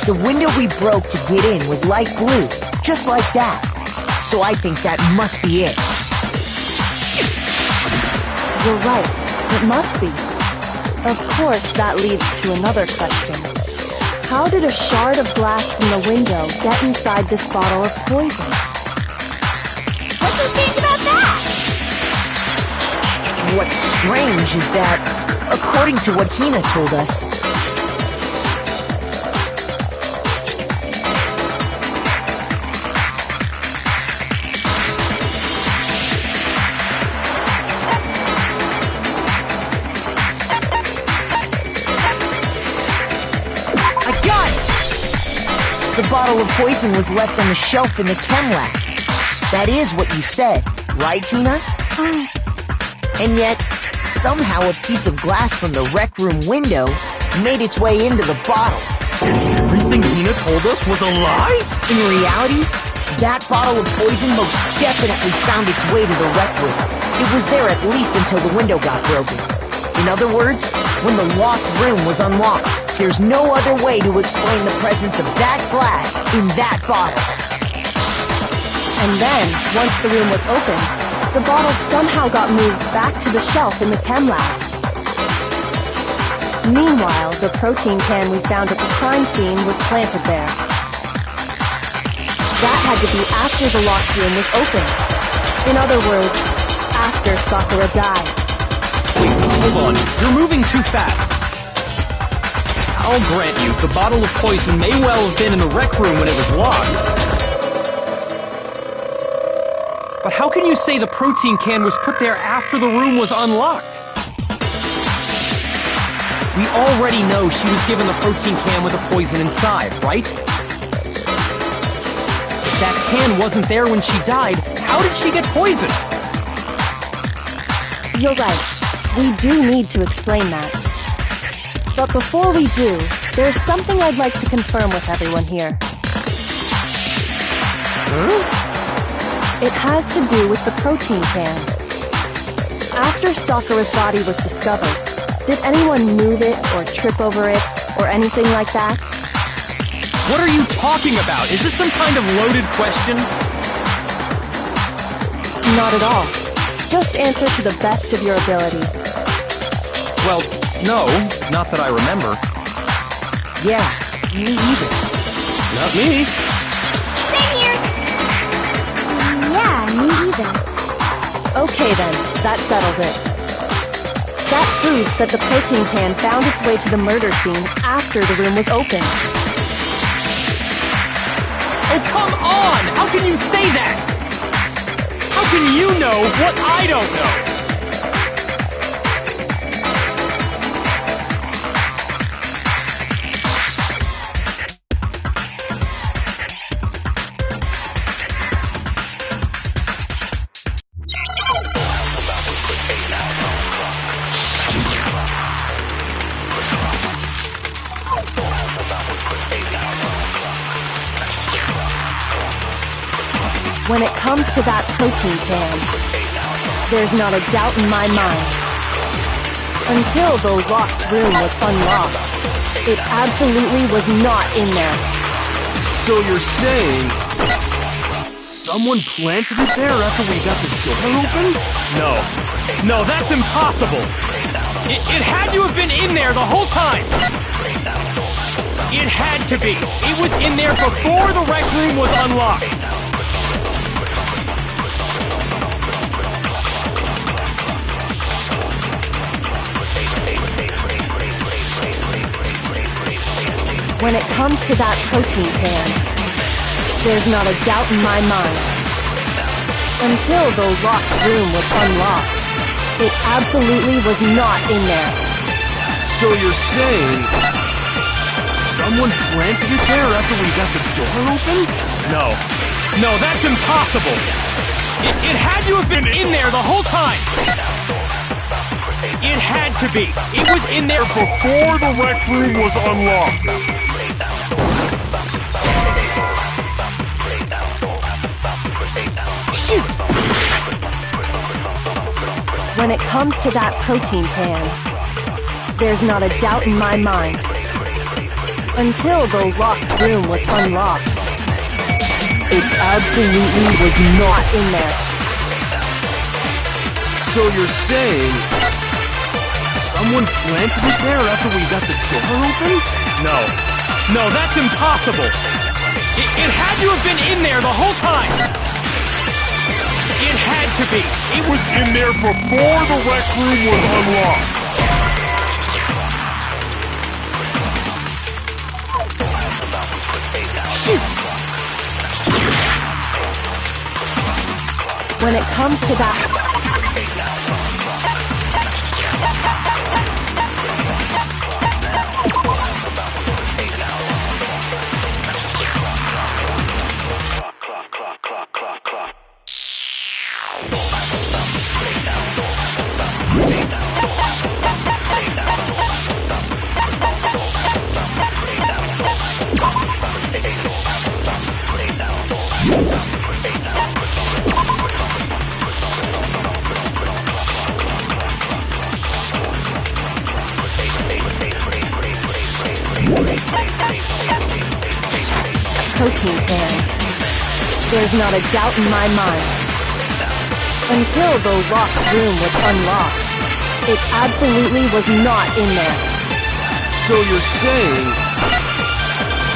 The window we broke to get in was light blue, just like that. So I think that must be it. You're right. It must be. Of course, that leads to another question. How did a shard of glass from the window get inside this bottle of poison? What do you think about that? What's strange is that, according to what Hina told us, the bottle of poison was left on the shelf in the chem lab. That is what you said, right, Hina? And yet, somehow a piece of glass from the rec room window made its way into the bottle. Everything Hina told us was a lie? In reality, that bottle of poison most definitely found its way to the rec room. It was there at least until the window got broken. In other words, when the locked room was unlocked, there's no other way to explain the presence of that glass in that bottle. And then, once the room was opened, the bottle somehow got moved back to the shelf in the chem lab. Meanwhile, the protein can we found at the crime scene was planted there. That had to be after the locked room was opened. In other words, after Sakura died. Wait, hold on. You're moving too fast. I'll grant you, the bottle of poison may well have been in the rec room when it was locked. But how can you say the protein can was put there after the room was unlocked? We already know she was given the protein can with the poison inside, right? If that can wasn't there when she died, how did she get poisoned? You're right. We do need to explain that. But before we do, there's something I'd like to confirm with everyone here. Huh? It has to do with the protein can. After Sakura's body was discovered, did anyone move it or trip over it or anything like that? What are you talking about? Is this some kind of loaded question? Not at all. Just answer to the best of your ability. Well, no, not that I remember. Yeah, me either. Not me. Same here. Yeah, me either. Okay then, that settles it. That proves that the protein can found its way to the murder scene after the room was opened. Oh, come on! How can you say that? How can you know what I don't know? When it comes to that protein can, there's not a doubt in my mind. Until the locked room was unlocked, it absolutely was not in there. So you're saying someone planted it there after we got the door open? No, that's impossible. It had to have been in there the whole time. It had to be. It was in there before the rec room was unlocked. When it comes to that protein can, there's not a doubt in my mind. Until the locked room was unlocked, it absolutely was not in there. So you're saying someone planted it there after we got the door open? No, that's impossible. It had to have been in there the whole time. It had to be. It was in there before the rec room was unlocked. Shoot! When it comes to that protein can, there's not a doubt in my mind. Until the locked room was unlocked, it absolutely was not in there. So you're saying someone planted it there after we got the door open? No, that's impossible. It had to have been in there the whole time. It had to be. It was in there before the rec room was unlocked. Shoot! When it comes to that... protein can. There's not a doubt in my mind. Until the locked room was unlocked, it absolutely was not in there. So you're saying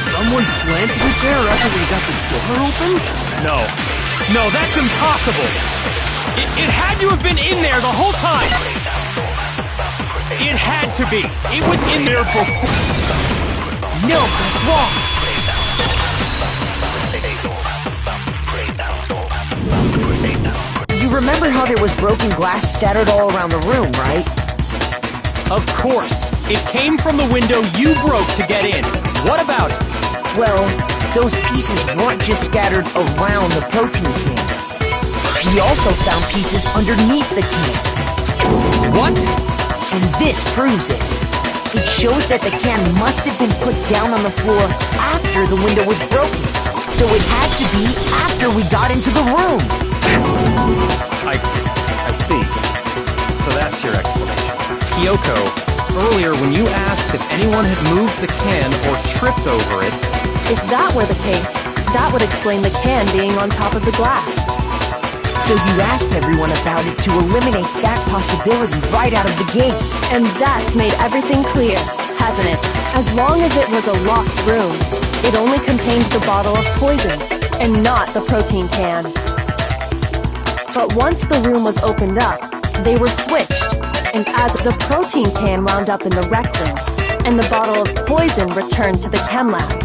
someone planted it there after we got the door open? No, that's impossible. It had to have been in there the whole time. It had to be. It was in there before. No, that's wrong. You remember how there was broken glass scattered all around the room, right? Of course. It came from the window you broke to get in. What about it? Well, those pieces weren't just scattered around the protein can. We also found pieces underneath the can. What? And this proves it. It shows that the can must have been put down on the floor after the window was broken. So it had to be after we got into the room. I see. So that's your explanation. Kyoko, earlier when you asked if anyone had moved the can or tripped over it... If that were the case, that would explain the can being on top of the glass. So you asked everyone about it to eliminate that possibility right out of the gate. And that's made everything clear, hasn't it? As long as it was a locked room, it only contained the bottle of poison, and not the protein can. But once the room was opened up, they were switched, and as the protein can wound up in the rec room, and the bottle of poison returned to the chem lab.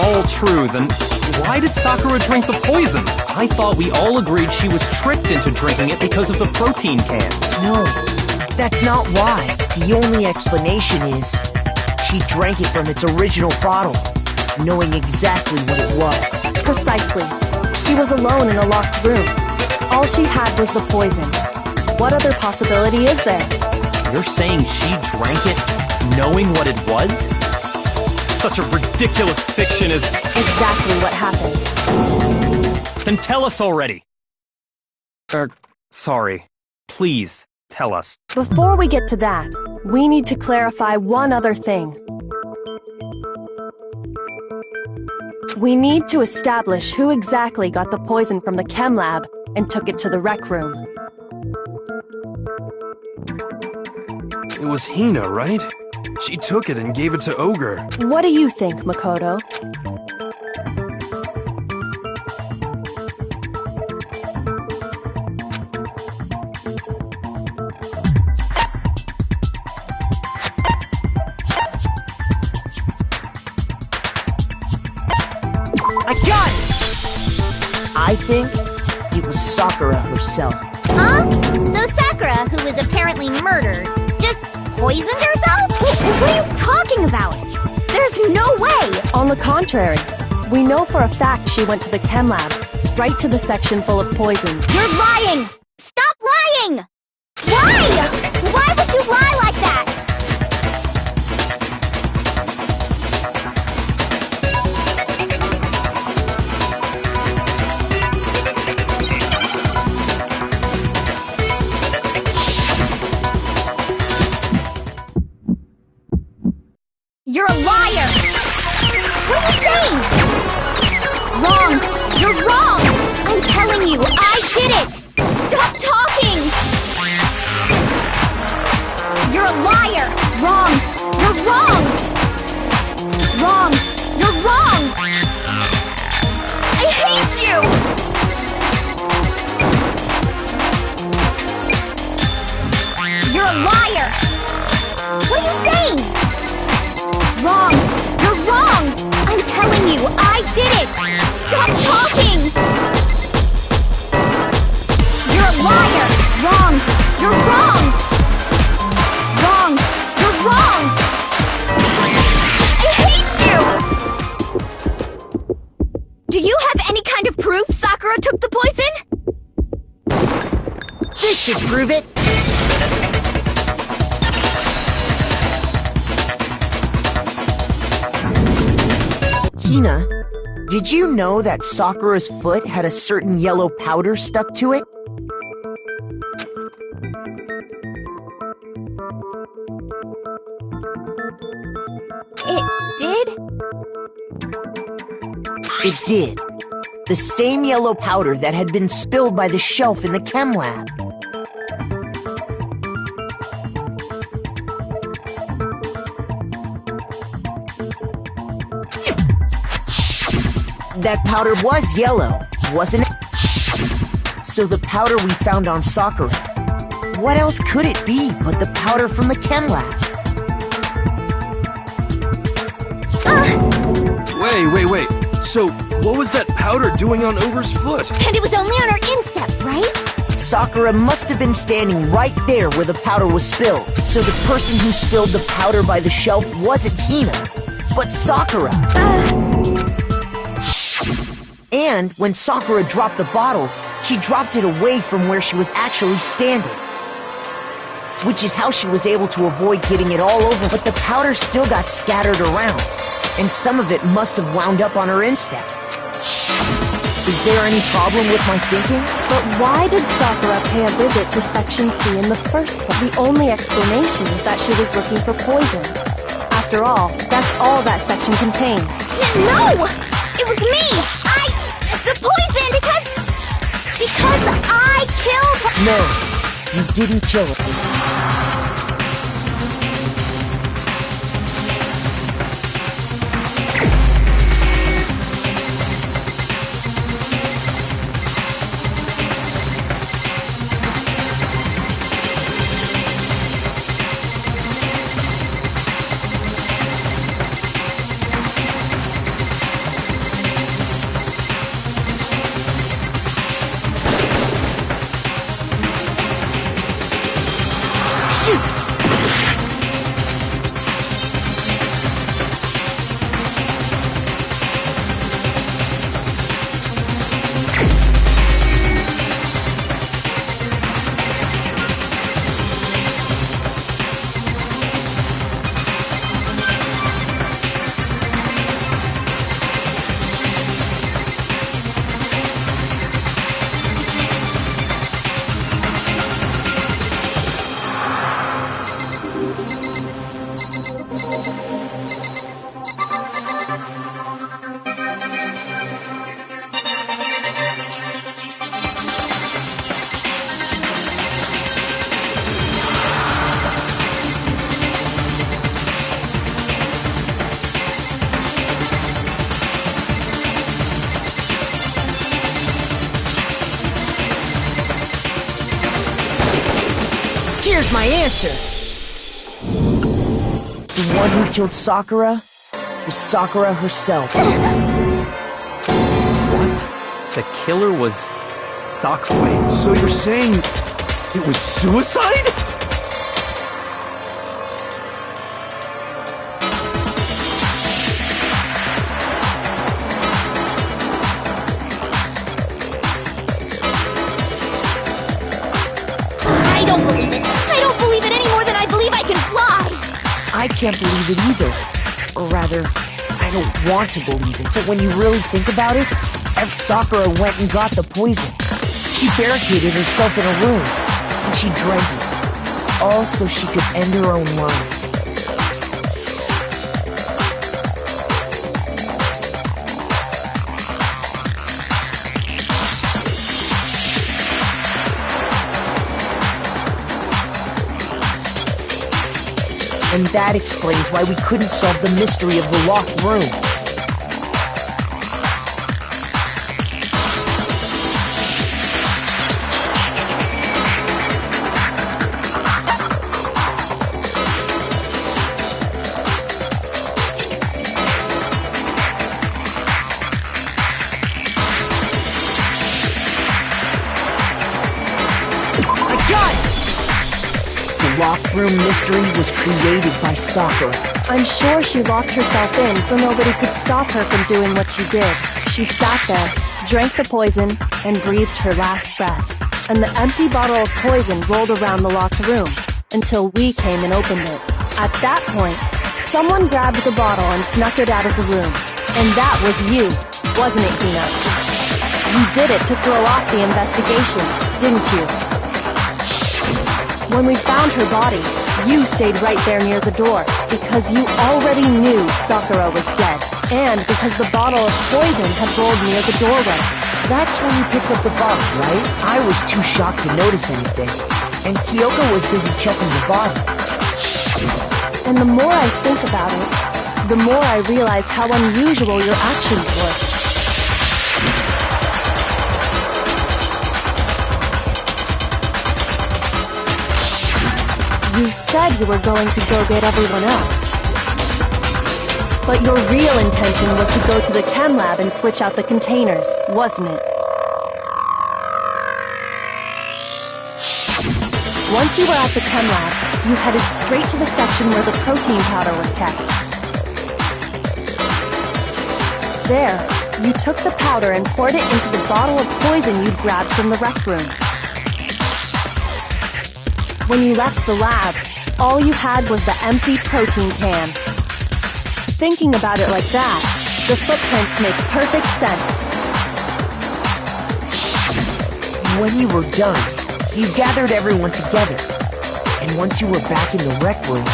all true, then why did Sakura drink the poison? I thought we all agreed she was tricked into drinking it because of the protein can. No, that's not why. The only explanation is she drank it from its original bottle, knowing exactly what it was. Precisely. She was alone in a locked room. All she had was the poison. What other possibility is there? You're saying she drank it knowing what it was? Such a ridiculous fiction is... Exactly what happened. Then tell us already! Sorry. Please, tell us. Before we get to that, we need to clarify one other thing. We need to establish who exactly got the poison from the chem lab and took it to the rec room. It was Hina, right? She took it and gave it to Ogre. What do you think, Makoto? I got it! I think it was Sakura herself. Huh? So Sakura, who was apparently murdered, just poisoned herself? What are you talking about? There's no way! On the contrary, we know for a fact she went to the chem lab, right to the section full of poison. You're lying! Stop lying! Why? Why would you lie like that? You're a liar! What are you saying? Wrong! You're wrong! I'm telling you, I did it! Stop talking! You're a liar! Wrong! You're wrong! Wrong! You're wrong! I hate you! You're a liar! What are you saying? Wrong! You're wrong! I'm telling you, I did it! Stop talking! You're a liar! Wrong! You're wrong! Wrong! You're wrong! I hate you! Do you have any kind of proof Sakura took the poison? This should prove it. Hina, did you know that Sakura's foot had a certain yellow powder stuck to it? It did? It did. The same yellow powder that had been spilled by the shelf in the chem lab. That powder was yellow, wasn't it? So the powder we found on Sakura, what else could it be but the powder from the chem lab? Wait. So, what was that powder doing on Ogre's foot? And it was only on her instep, right? Sakura must have been standing right there where the powder was spilled. So the person who spilled the powder by the shelf wasn't Hina, but Sakura. And when Sakura dropped the bottle, she dropped it away from where she was actually standing. Which is how she was able to avoid getting it all over, but the powder still got scattered around, and some of it must have wound up on her instep. Is there any problem with my thinking? But why did Sakura pay a visit to Section C in the first place? The only explanation is that she was looking for poison. After all, that's all that section contained. No! It was me! The poison! Because I killed... No, you didn't kill her. Here's my answer. The one who killed Sakura was Sakura herself. What? The killer was Sakura? Wait, so you're saying it was suicide? I don't believe it. I don't believe it any more than I believe I can fly. I can't believe it either. Or rather, I don't want to believe it. But when you really think about it, Sakura went and got the poison. She barricaded herself in a room, and she drank it. All so she could end her own life. And that explains why we couldn't solve the mystery of the locked room. Locked room mystery was created by Sakura. I'm sure she locked herself in so nobody could stop her from doing what she did. She sat there, drank the poison, and breathed her last breath. And the empty bottle of poison rolled around the locked room until we came and opened it. At that point, someone grabbed the bottle and snuck it out of the room. And that was you, wasn't it, Hina? You did it to throw off the investigation, didn't you? When we found her body, you stayed right there near the door because you already knew Sakura was dead, and because the bottle of poison had rolled near the doorway. That's when you picked up the bottle, right? I was too shocked to notice anything, and Kyoko was busy checking the bottle. And the more I think about it, the more I realize how unusual your actions were. You said you were going to go get everyone else. But your real intention was to go to the chem lab and switch out the containers, wasn't it? Once you were at the chem lab, you headed straight to the section where the protein powder was kept. There, you took the powder and poured it into the bottle of poison you'd grabbed from the rec room. When you left the lab, all you had was the empty protein can. Thinking about it like that, the footprints make perfect sense. When you were done, you gathered everyone together. And once you were back in the rec room,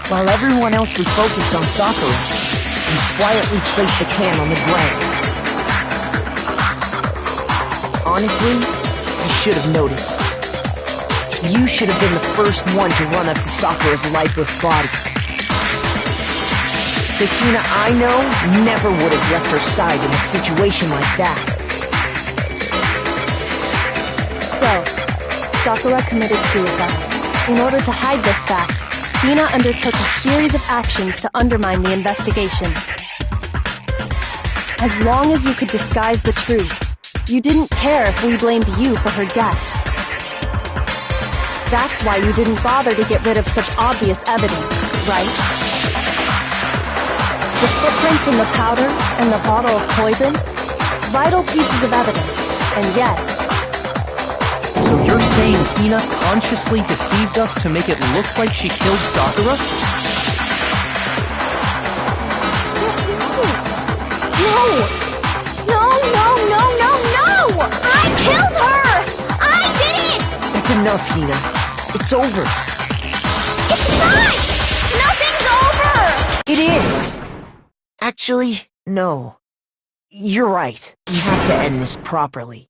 while everyone else was focused on Sakura, you quietly placed the can on the ground. Honestly, I should have noticed. You should have been the first one to run up to Sakura's lifeless body. The Hina I know never would have left her side in a situation like that. So, Sakura committed suicide. In order to hide this fact, Hina undertook a series of actions to undermine the investigation. As long as you could disguise the truth, you didn't care if we blamed you for her death. That's why you didn't bother to get rid of such obvious evidence, right? The footprints in the powder and the bottle of poison? Vital pieces of evidence, and yet... So you're saying Hina consciously deceived us to make it look like she killed Sakura? No! I killed her! I did it! That's enough, Hina. It's over. It's not! Nothing's over! It is! Actually, no. You're right. We have to end this properly.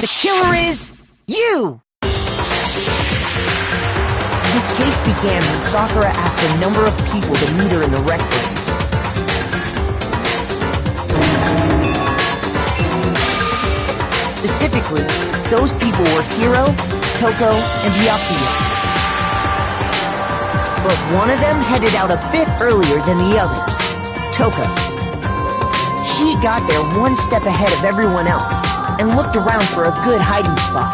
The killer is you! This case began when Sakura asked a number of people to meet her in the rec room. Specifically, those people were Hiro, Toko, and Byakuya. But one of them headed out a bit earlier than the others, Toko. She got there one step ahead of everyone else and looked around for a good hiding spot.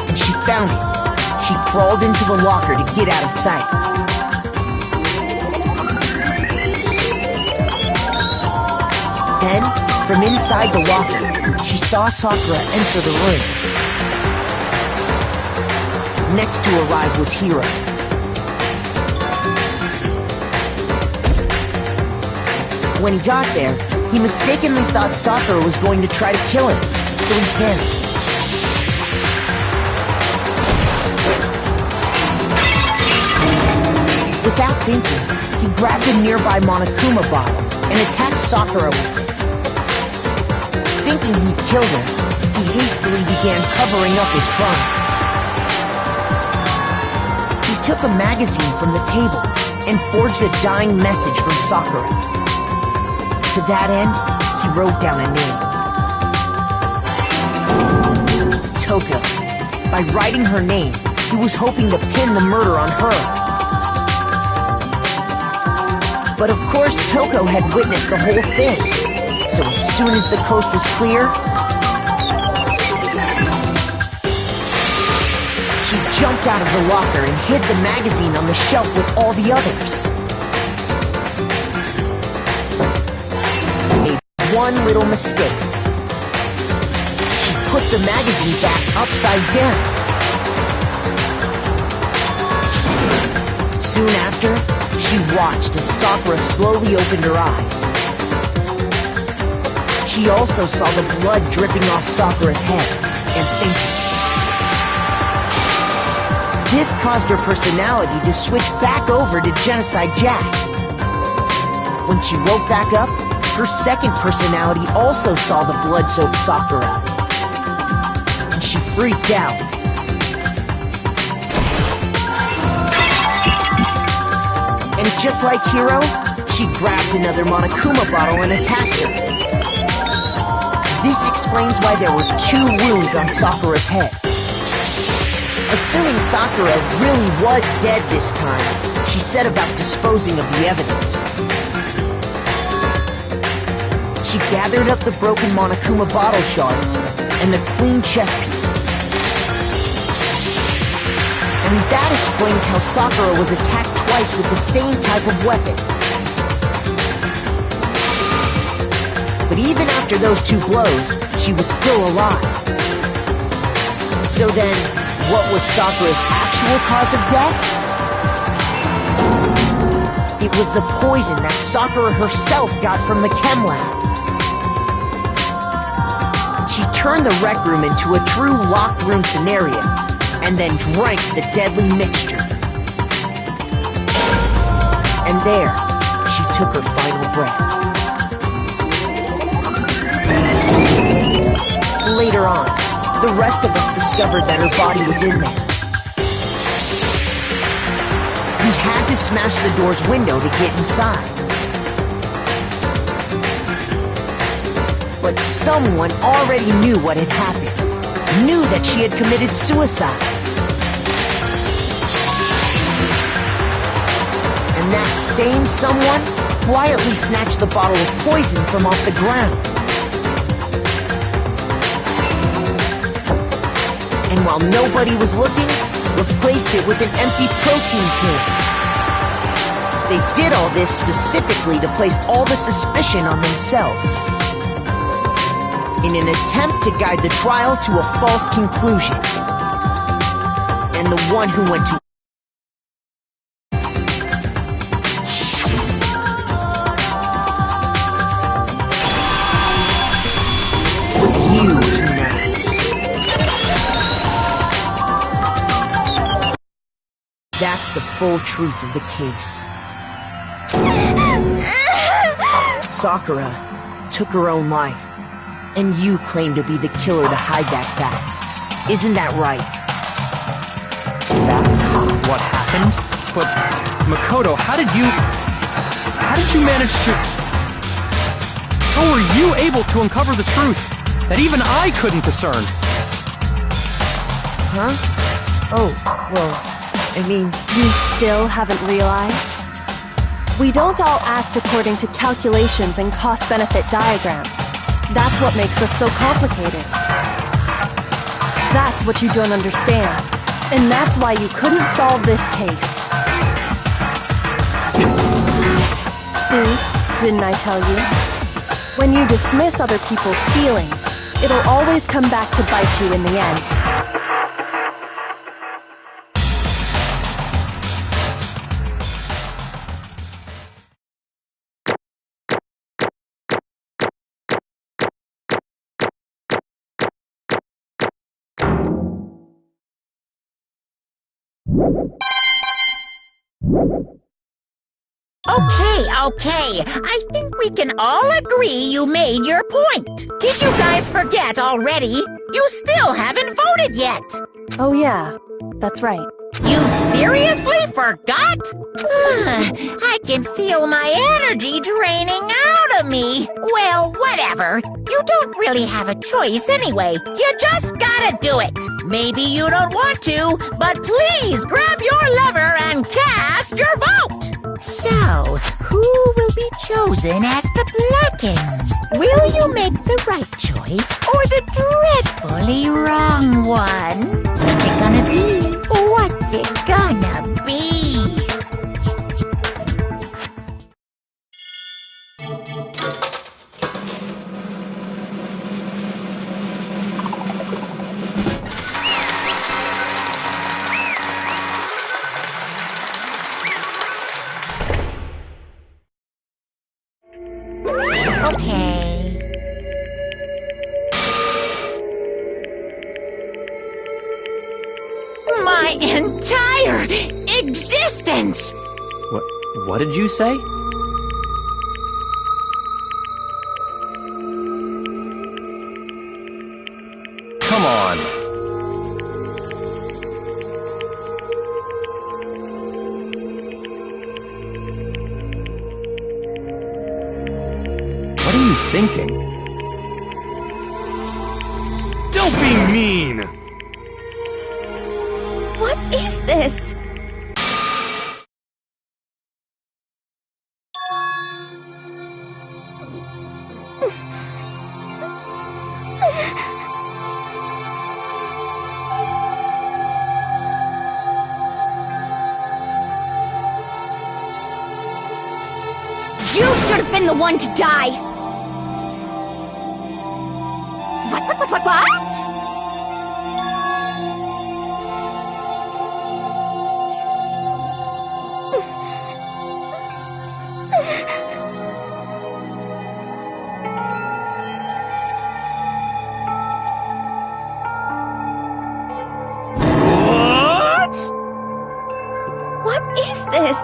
And she found it. She crawled into the locker to get out of sight. Then, from inside the locker, she saw Sakura enter the room. Next to arrive was Hiro. When he got there, he mistakenly thought Sakura was going to try to kill him, so he panicked. Without thinking, he grabbed a nearby Monokuma bottle and attacked Sakura with it. Thinking he'd killed her, he hastily began covering up his crime. He took a magazine from the table and forged a dying message from Sakura. To that end, he wrote down a name. Toko. By writing her name, he was hoping to pin the murder on her. But of course, Toko had witnessed the whole thing. So as soon as the coast was clear, she jumped out of the locker and hid the magazine on the shelf with all the others. One little mistake. She put the magazine back upside down. Soon after, she watched as Sakura slowly opened her eyes. She also saw the blood dripping off Sakura's head and fainted. This caused her personality to switch back over to Genocide Jack. When she woke back up, her second personality also saw the blood-soaked Sakura, and she freaked out. And just like Hiro, she grabbed another Monokuma bottle and attacked her. This explains why there were 2 wounds on Sakura's head. Assuming Sakura really was dead this time, she set about disposing of the evidence. She gathered up the broken Monokuma bottle shards and the queen chess piece. And that explains how Sakura was attacked twice with the same type of weapon. But even after those 2 blows, she was still alive. So then, what was Sakura's actual cause of death? It was the poison that Sakura herself got from the chem lab. She turned the rec room into a true locked room scenario, and then drank the deadly mixture. And there, she took her final breath. Later on, the rest of us discovered that her body was in there. We had to smash the door's window to get inside. But someone already knew what had happened, knew that she had committed suicide. And that same someone quietly snatched the bottle of poison from off the ground. And while nobody was looking, replaced it with an empty protein can. They did all this specifically to place all the suspicion on themselves, in an attempt to guide the trial to a false conclusion. And the one who went to was you, Hina. That's the full truth of the case. Sakura took her own life, and you claim to be the killer to hide that fact. Isn't that right? That's what happened? But, Makoto, how did you manage to... How were you able to uncover the truth that even I couldn't discern? Huh? Oh, well, I mean... You still haven't realized? We don't all act according to calculations and cost-benefit diagrams. That's what makes us so complicated. That's what you don't understand. And that's why you couldn't solve this case. See? Didn't I tell you? When you dismiss other people's feelings, it'll always come back to bite you in the end. Okay. I think we can all agree you made your point. Did you guys forget already? You still haven't voted yet. Oh yeah, that's right. You seriously forgot? I can feel my energy draining out of me. Well, whatever. You don't really have a choice anyway. You just gotta do it. Maybe you don't want to, but please grab your lever and cast your vote. So, who will be chosen as the Blackens? Will you make the right choice or the dreadfully wrong one? What's it gonna be? What's it gonna be? Okay. My entire existence! What did you say? Come on. What are you thinking? Don't be mean! What is this? You should have been the one to die! What? What? What is this?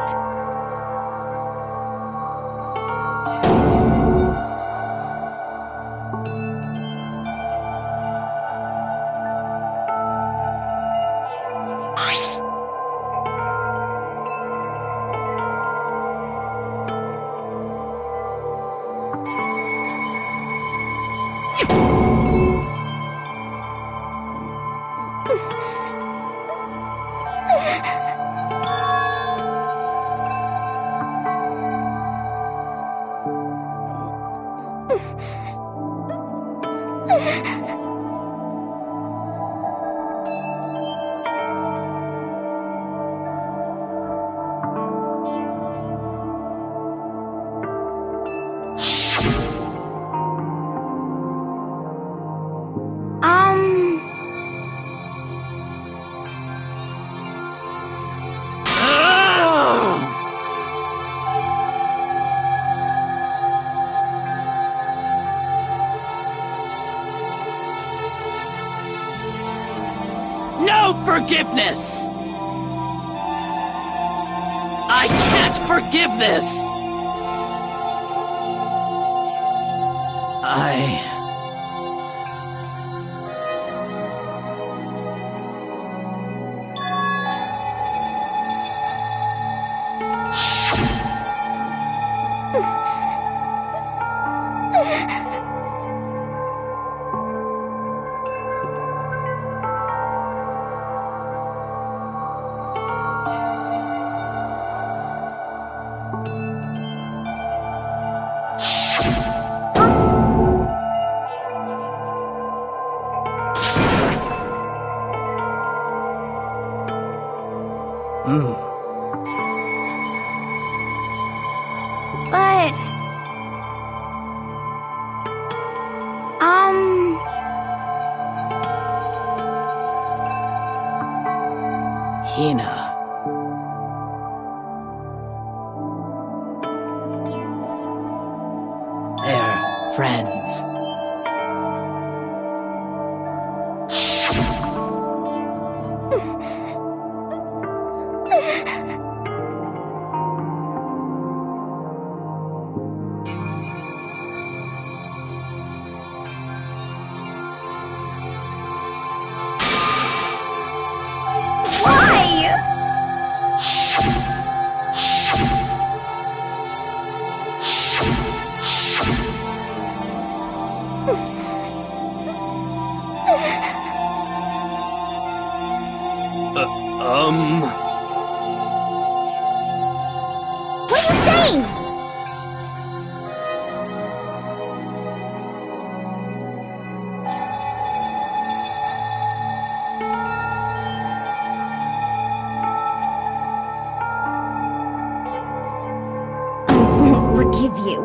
No forgiveness! I can't forgive this! But... Hina. They're friends. What are you saying? I won't forgive you.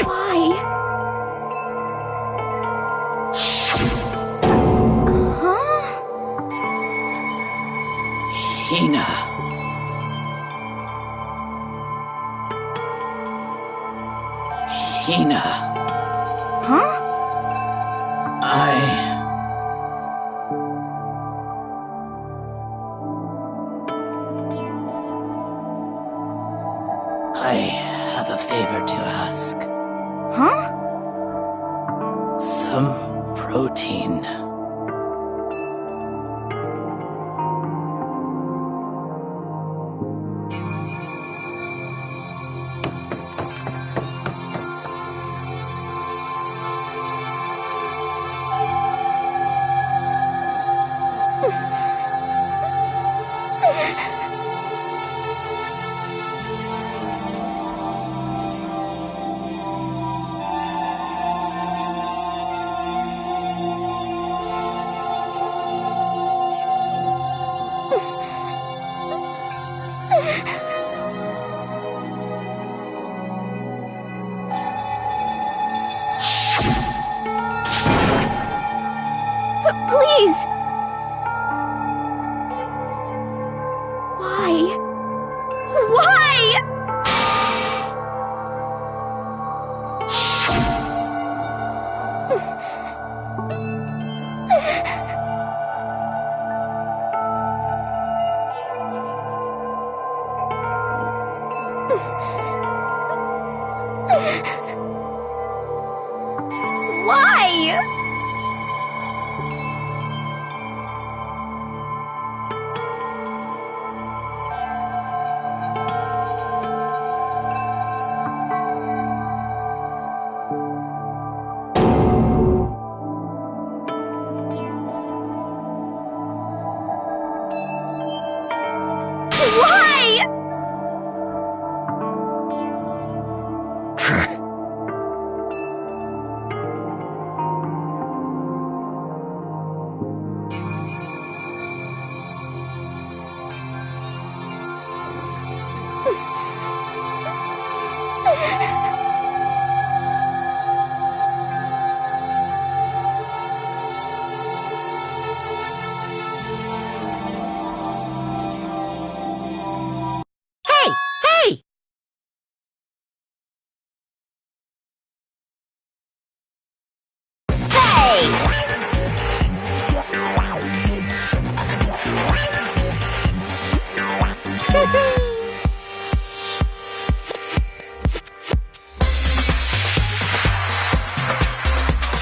Why? Huh? Hina. Hina. Huh? I have a favor to ask. Huh? Some protein. Please!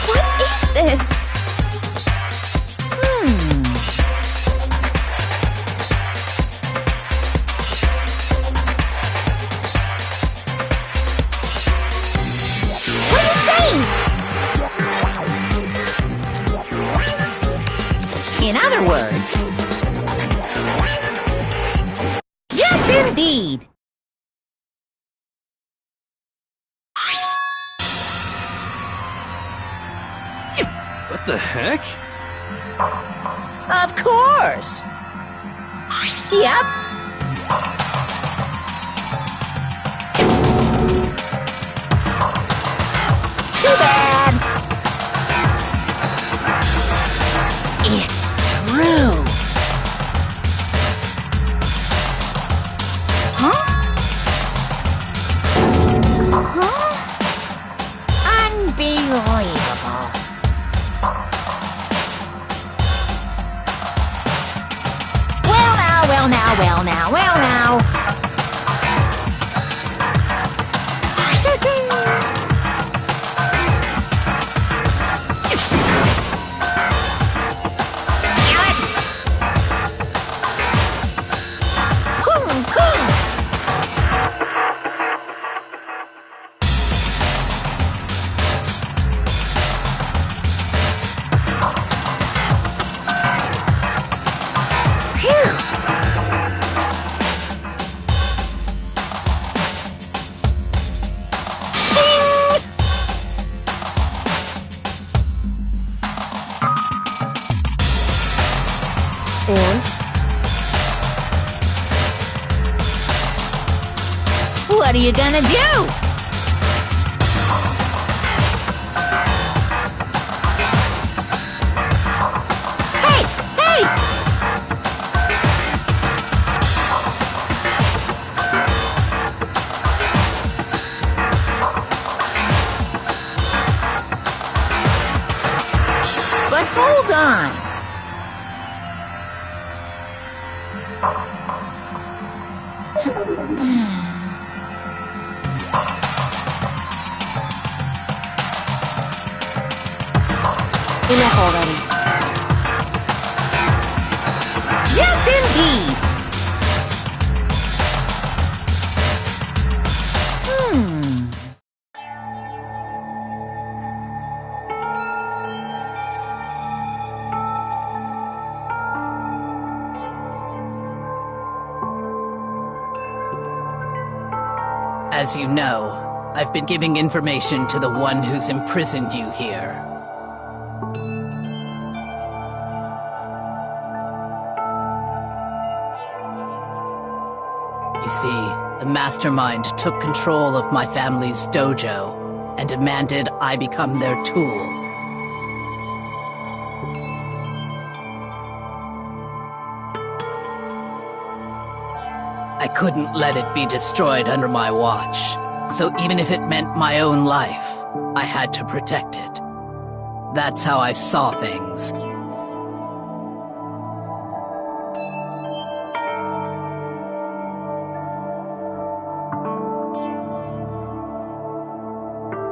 What is this? What are you saying? In other words, yes, indeed. What the heck? Of course. Yep. Too bad. It's true. Huh? Unbelievable. Well now. And? What are you gonna do? Hey! But hold on. Enough already. Yes, indeed. As you know, I've been giving information to the one who's imprisoned you here. You see, the mastermind took control of my family's dojo and demanded I become their tool. I couldn't let it be destroyed under my watch, so even if it meant my own life, I had to protect it. That's how I saw things.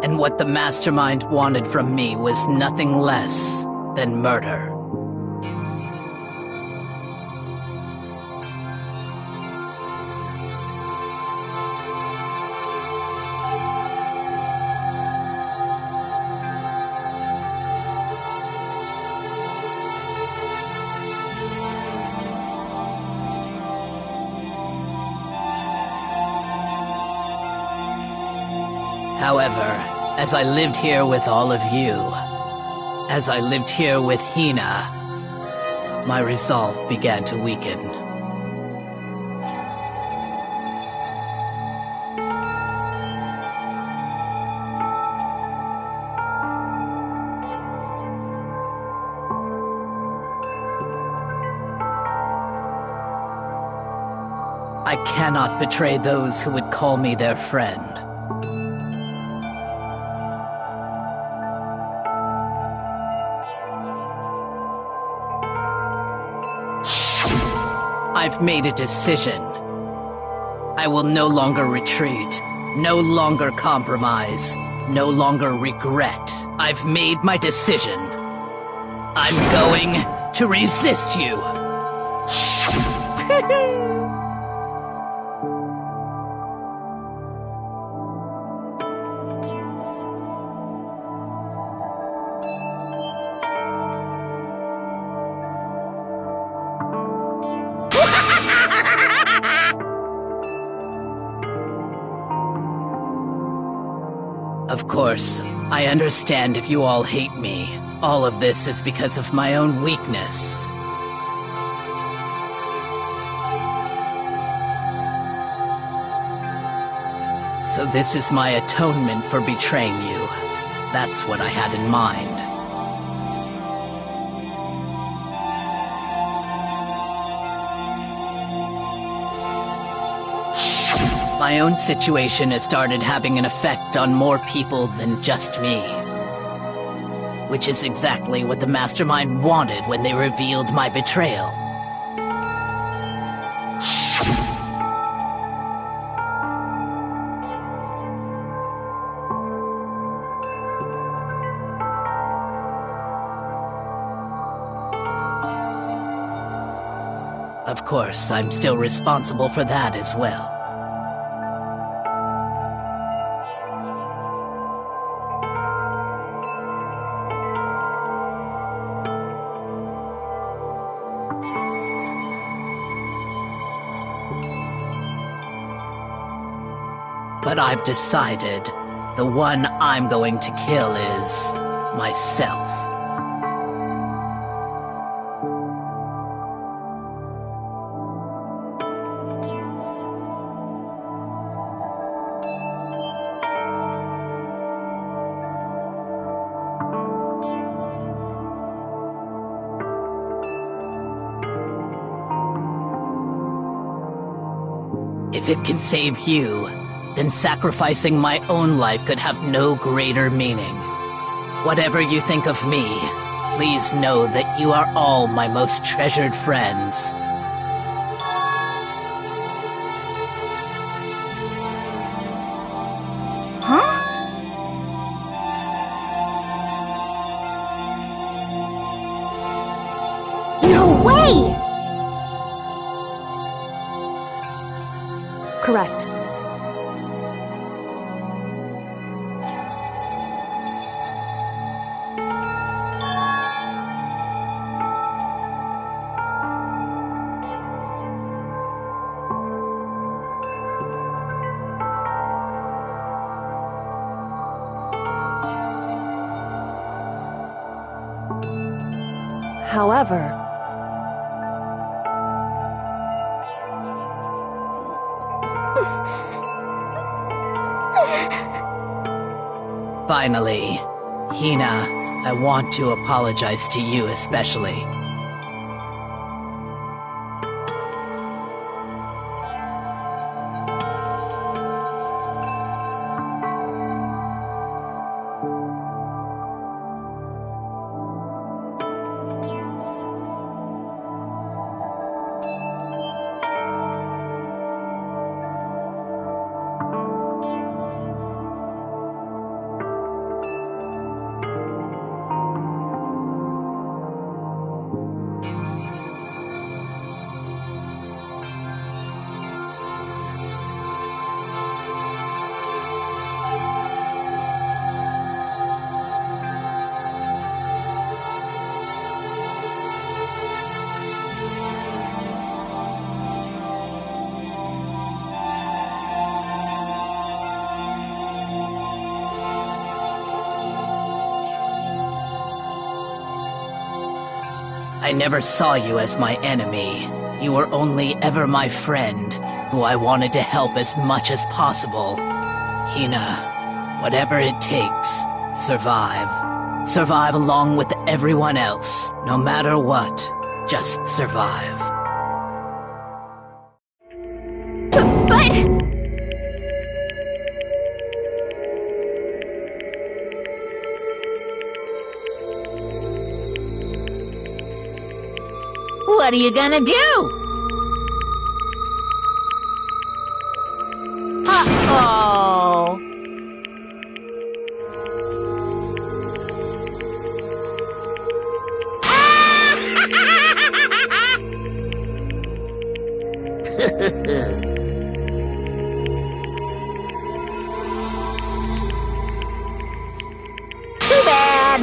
And what the mastermind wanted from me was nothing less than murder. However, as I lived here with all of you, as I lived here with Hina, my resolve began to weaken. I cannot betray those who would call me their friend. I've made a decision, I will no longer retreat, no longer compromise, no longer regret. I've made my decision. I'm going to resist you. Of course, I understand if you all hate me. All of this is because of my own weakness. So this is my atonement for betraying you. That's what I had in mind. My own situation has started having an effect on more people than just me. Which is exactly what the Mastermind wanted when they revealed my betrayal. Of course, I'm still responsible for that as well. But I've decided the one I'm going to kill is myself. If it can save you, then sacrificing my own life could have no greater meaning. Whatever you think of me, please know that you are all my most treasured friends. Huh? No way! Correct. However, finally, Hina, I want to apologize to you especially. I never saw you as my enemy. You were only ever my friend, who I wanted to help as much as possible. Hina, whatever it takes, survive. Survive along with everyone else, no matter what. Just survive. But... What are you gonna do? Too bad.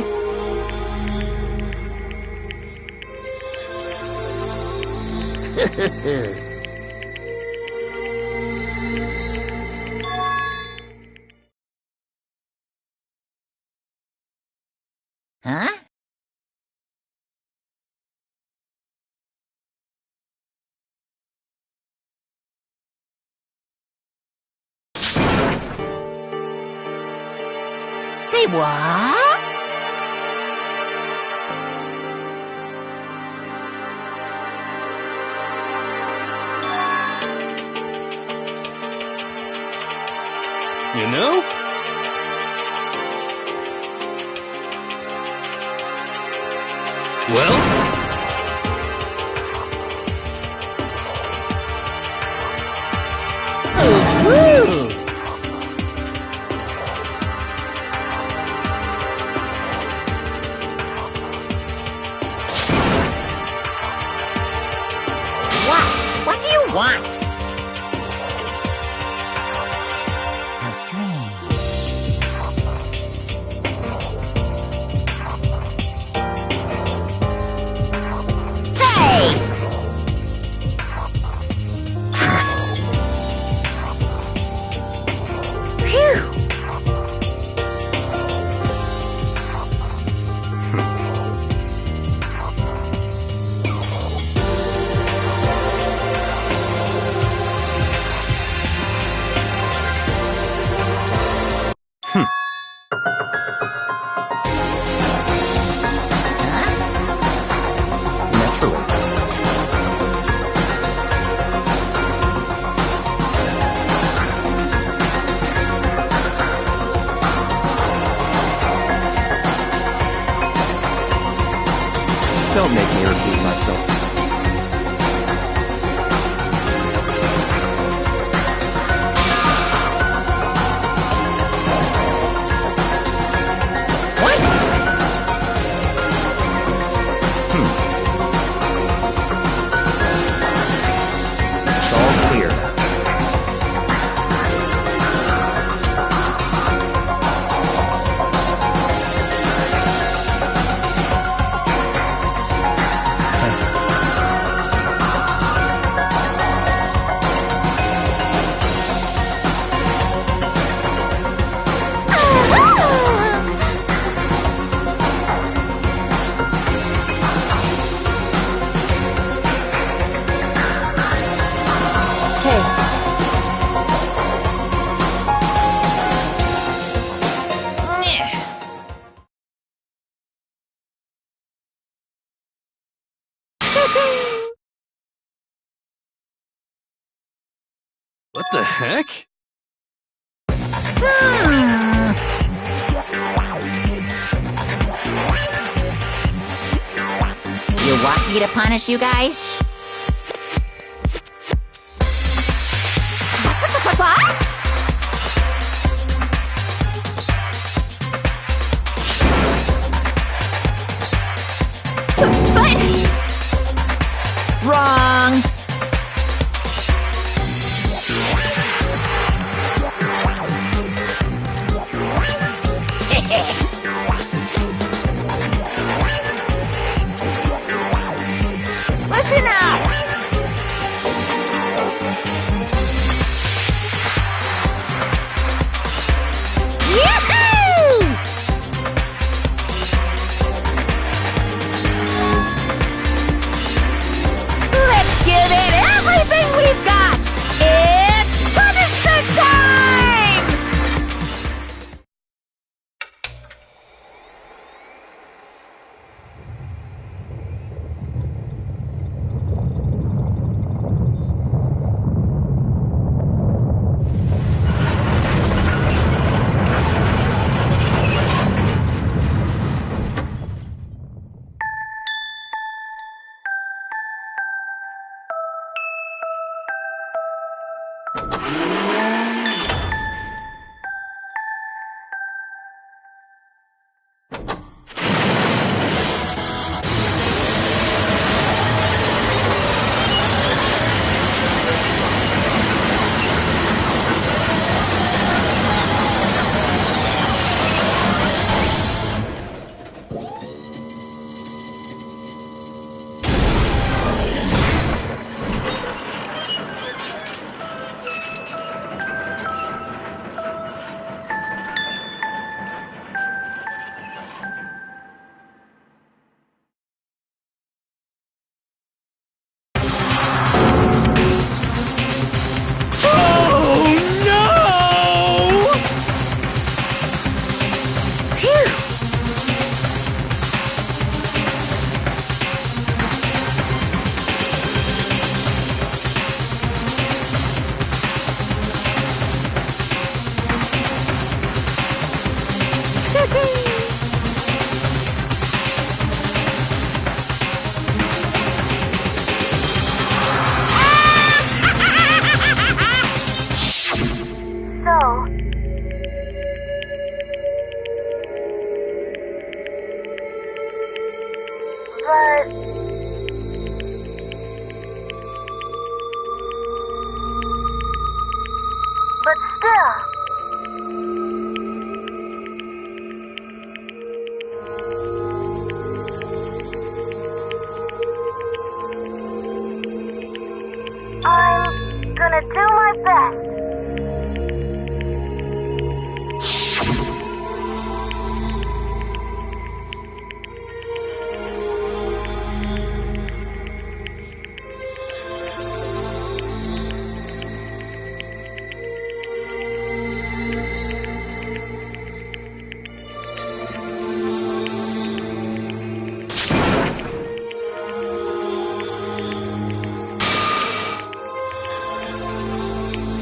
Huh? Say what? You know? Well? What do you want? How strange. Hey! Phew! Naturally. Don't make me repeat myself. It's all clear now. What the heck? You want me to punish you guys? What? But Wrong! Listen up! I'm gonna do my best.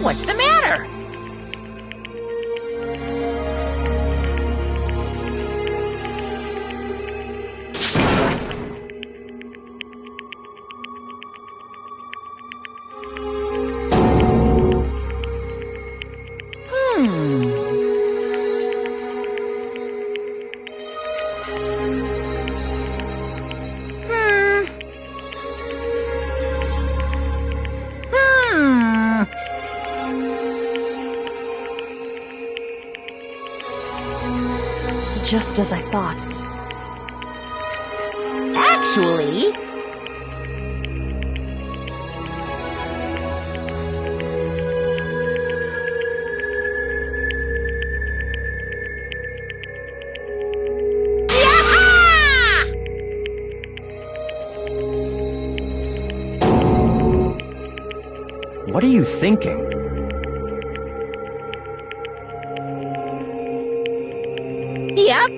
What's the matter? Just as I thought. Actually... Yah-ha! What are you thinking? Yep.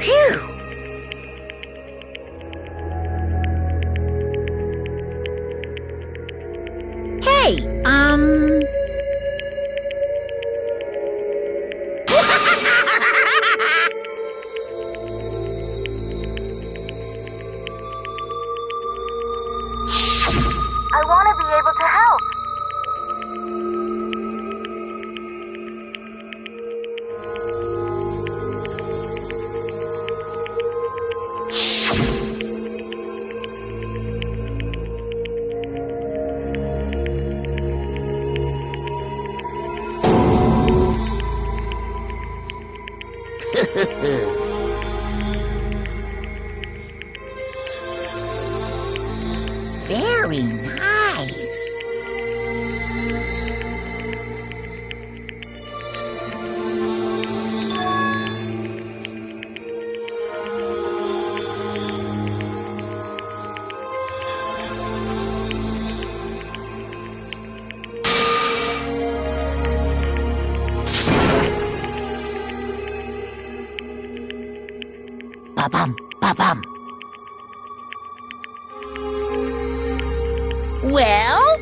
Phew. Hey, I want to be able to help. very nice. Ba-bum, ba-bum. Well?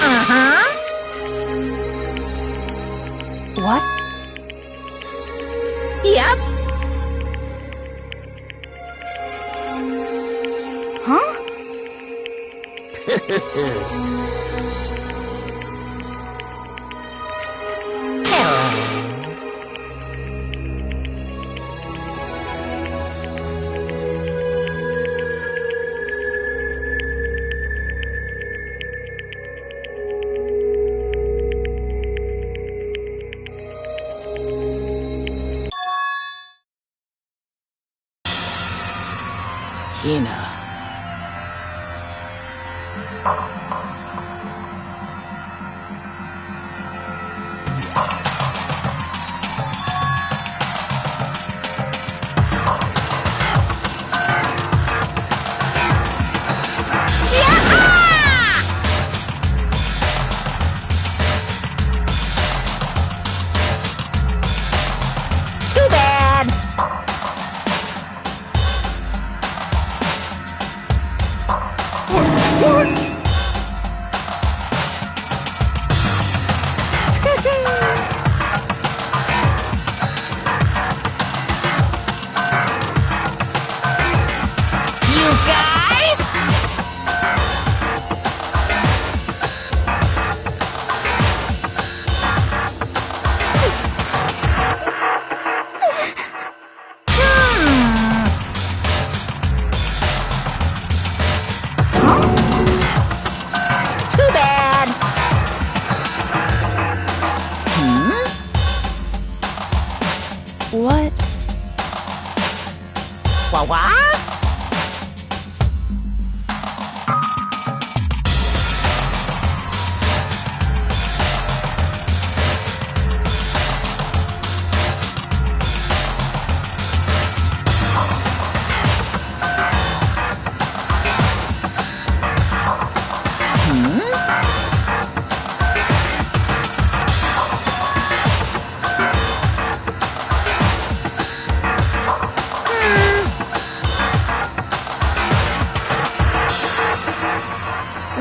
Uh-huh. What? Yep. Huh? Hina. Too bad. What? What?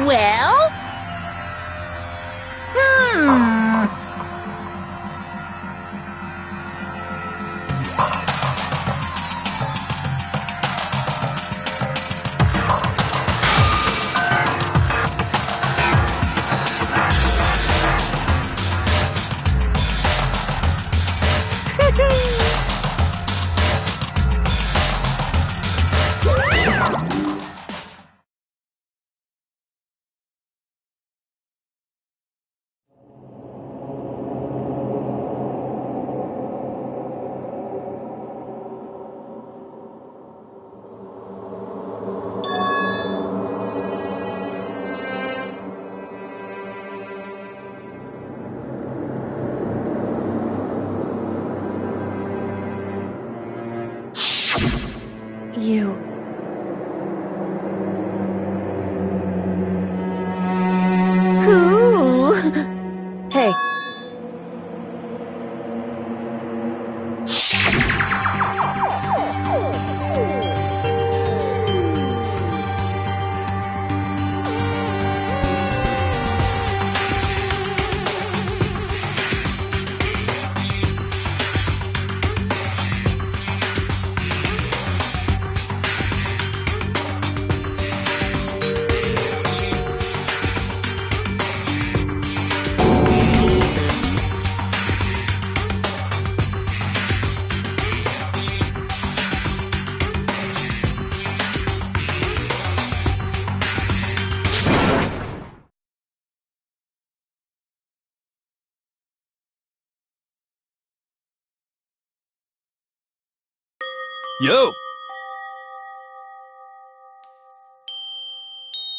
Well? You. Who? Hey. Yo!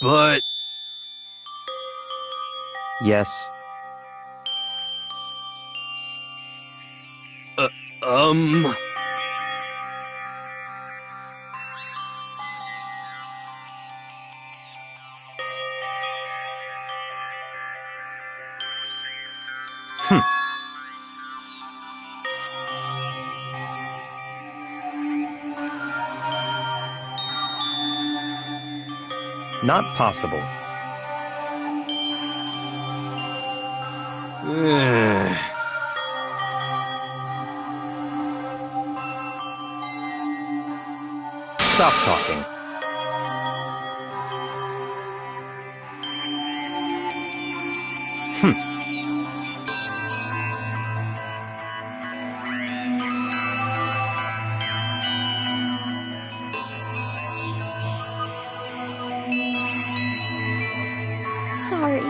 But... Yes. Um... Not possible. Stop talking. Sorry.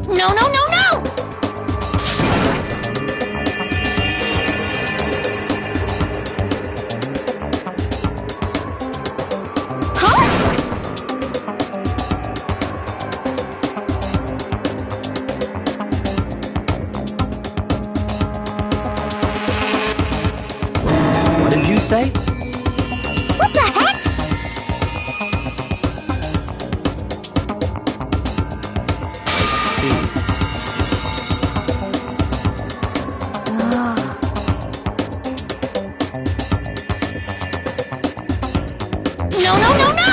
No, no, no, no! What did you say? What the heck? No, no, no, no!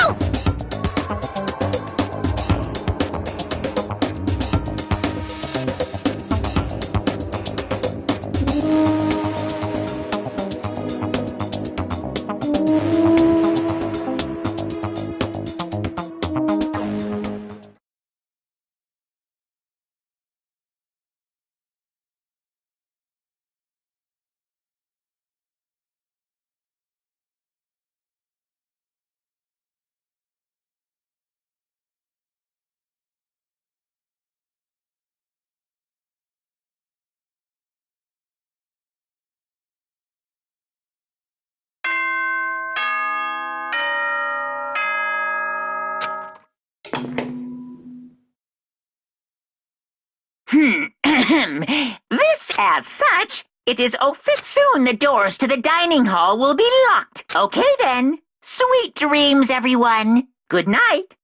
This, as such, it is soon the doors to the dining hall will be locked. Okay then. Sweet dreams, everyone. Good night.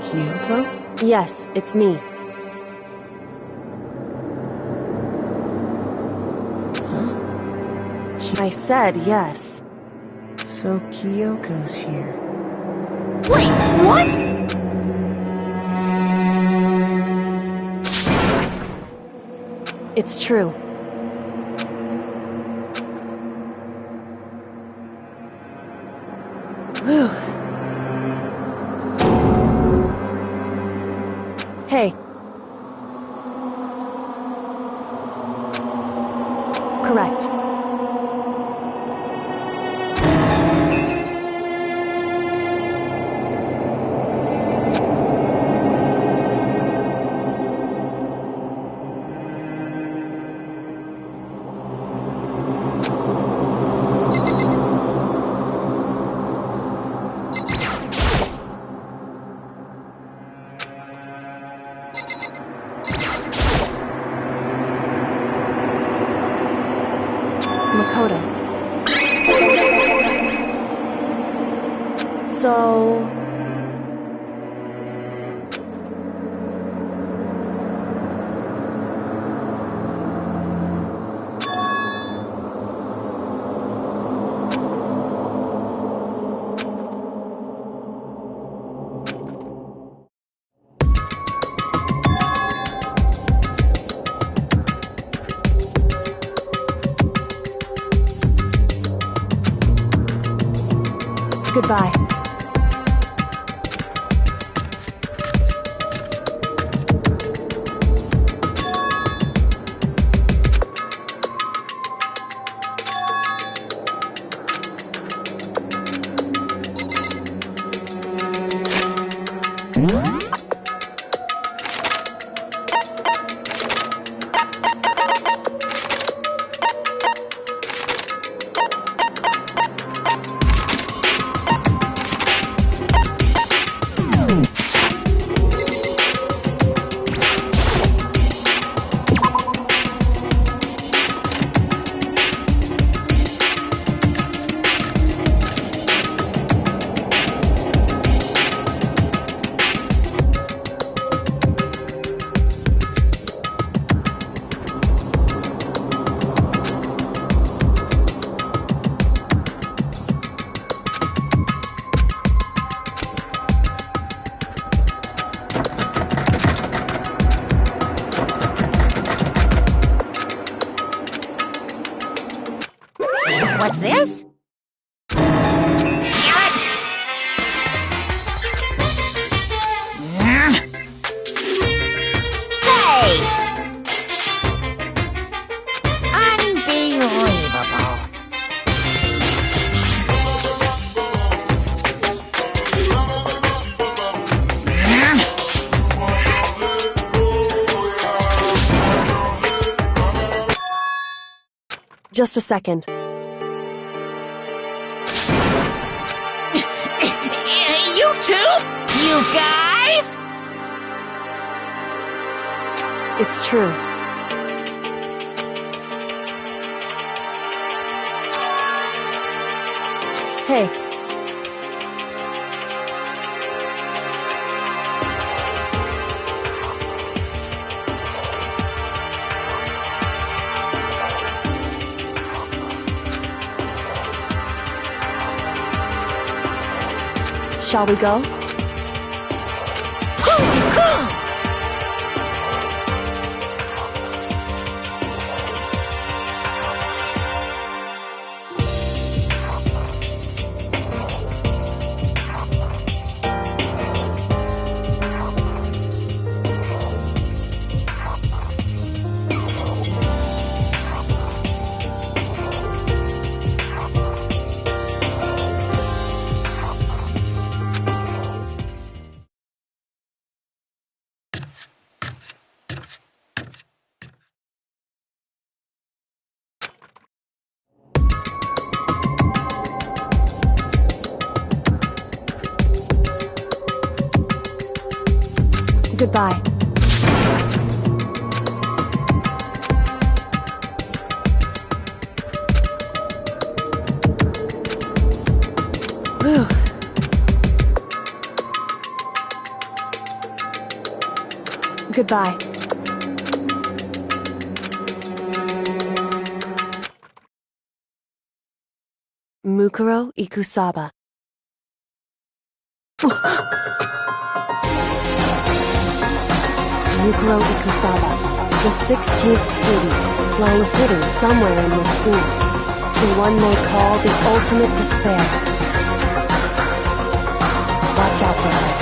Kyoko? Yes, it's me. I said yes. So Kyoko's here. Wait, what? It's true. Whew. Hey. Correct. Makoto. So... Goodbye. What's this? Hey! Unbelievable. Just a second. You too? You guys? It's true. Hey. Shall we go? Goodbye. Whew. Goodbye. Mukuro Ikusaba. Mukuro Ikusaba, the 16th student, lying hidden somewhere in the school. The one they call the ultimate despair. Watch out for her.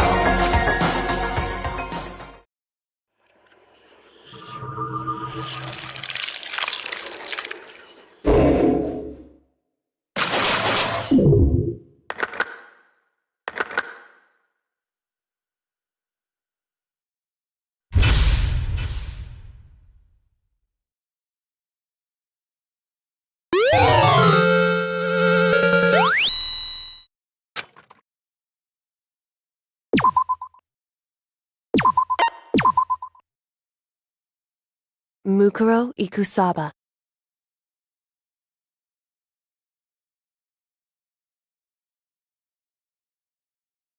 Mukuro Ikusaba.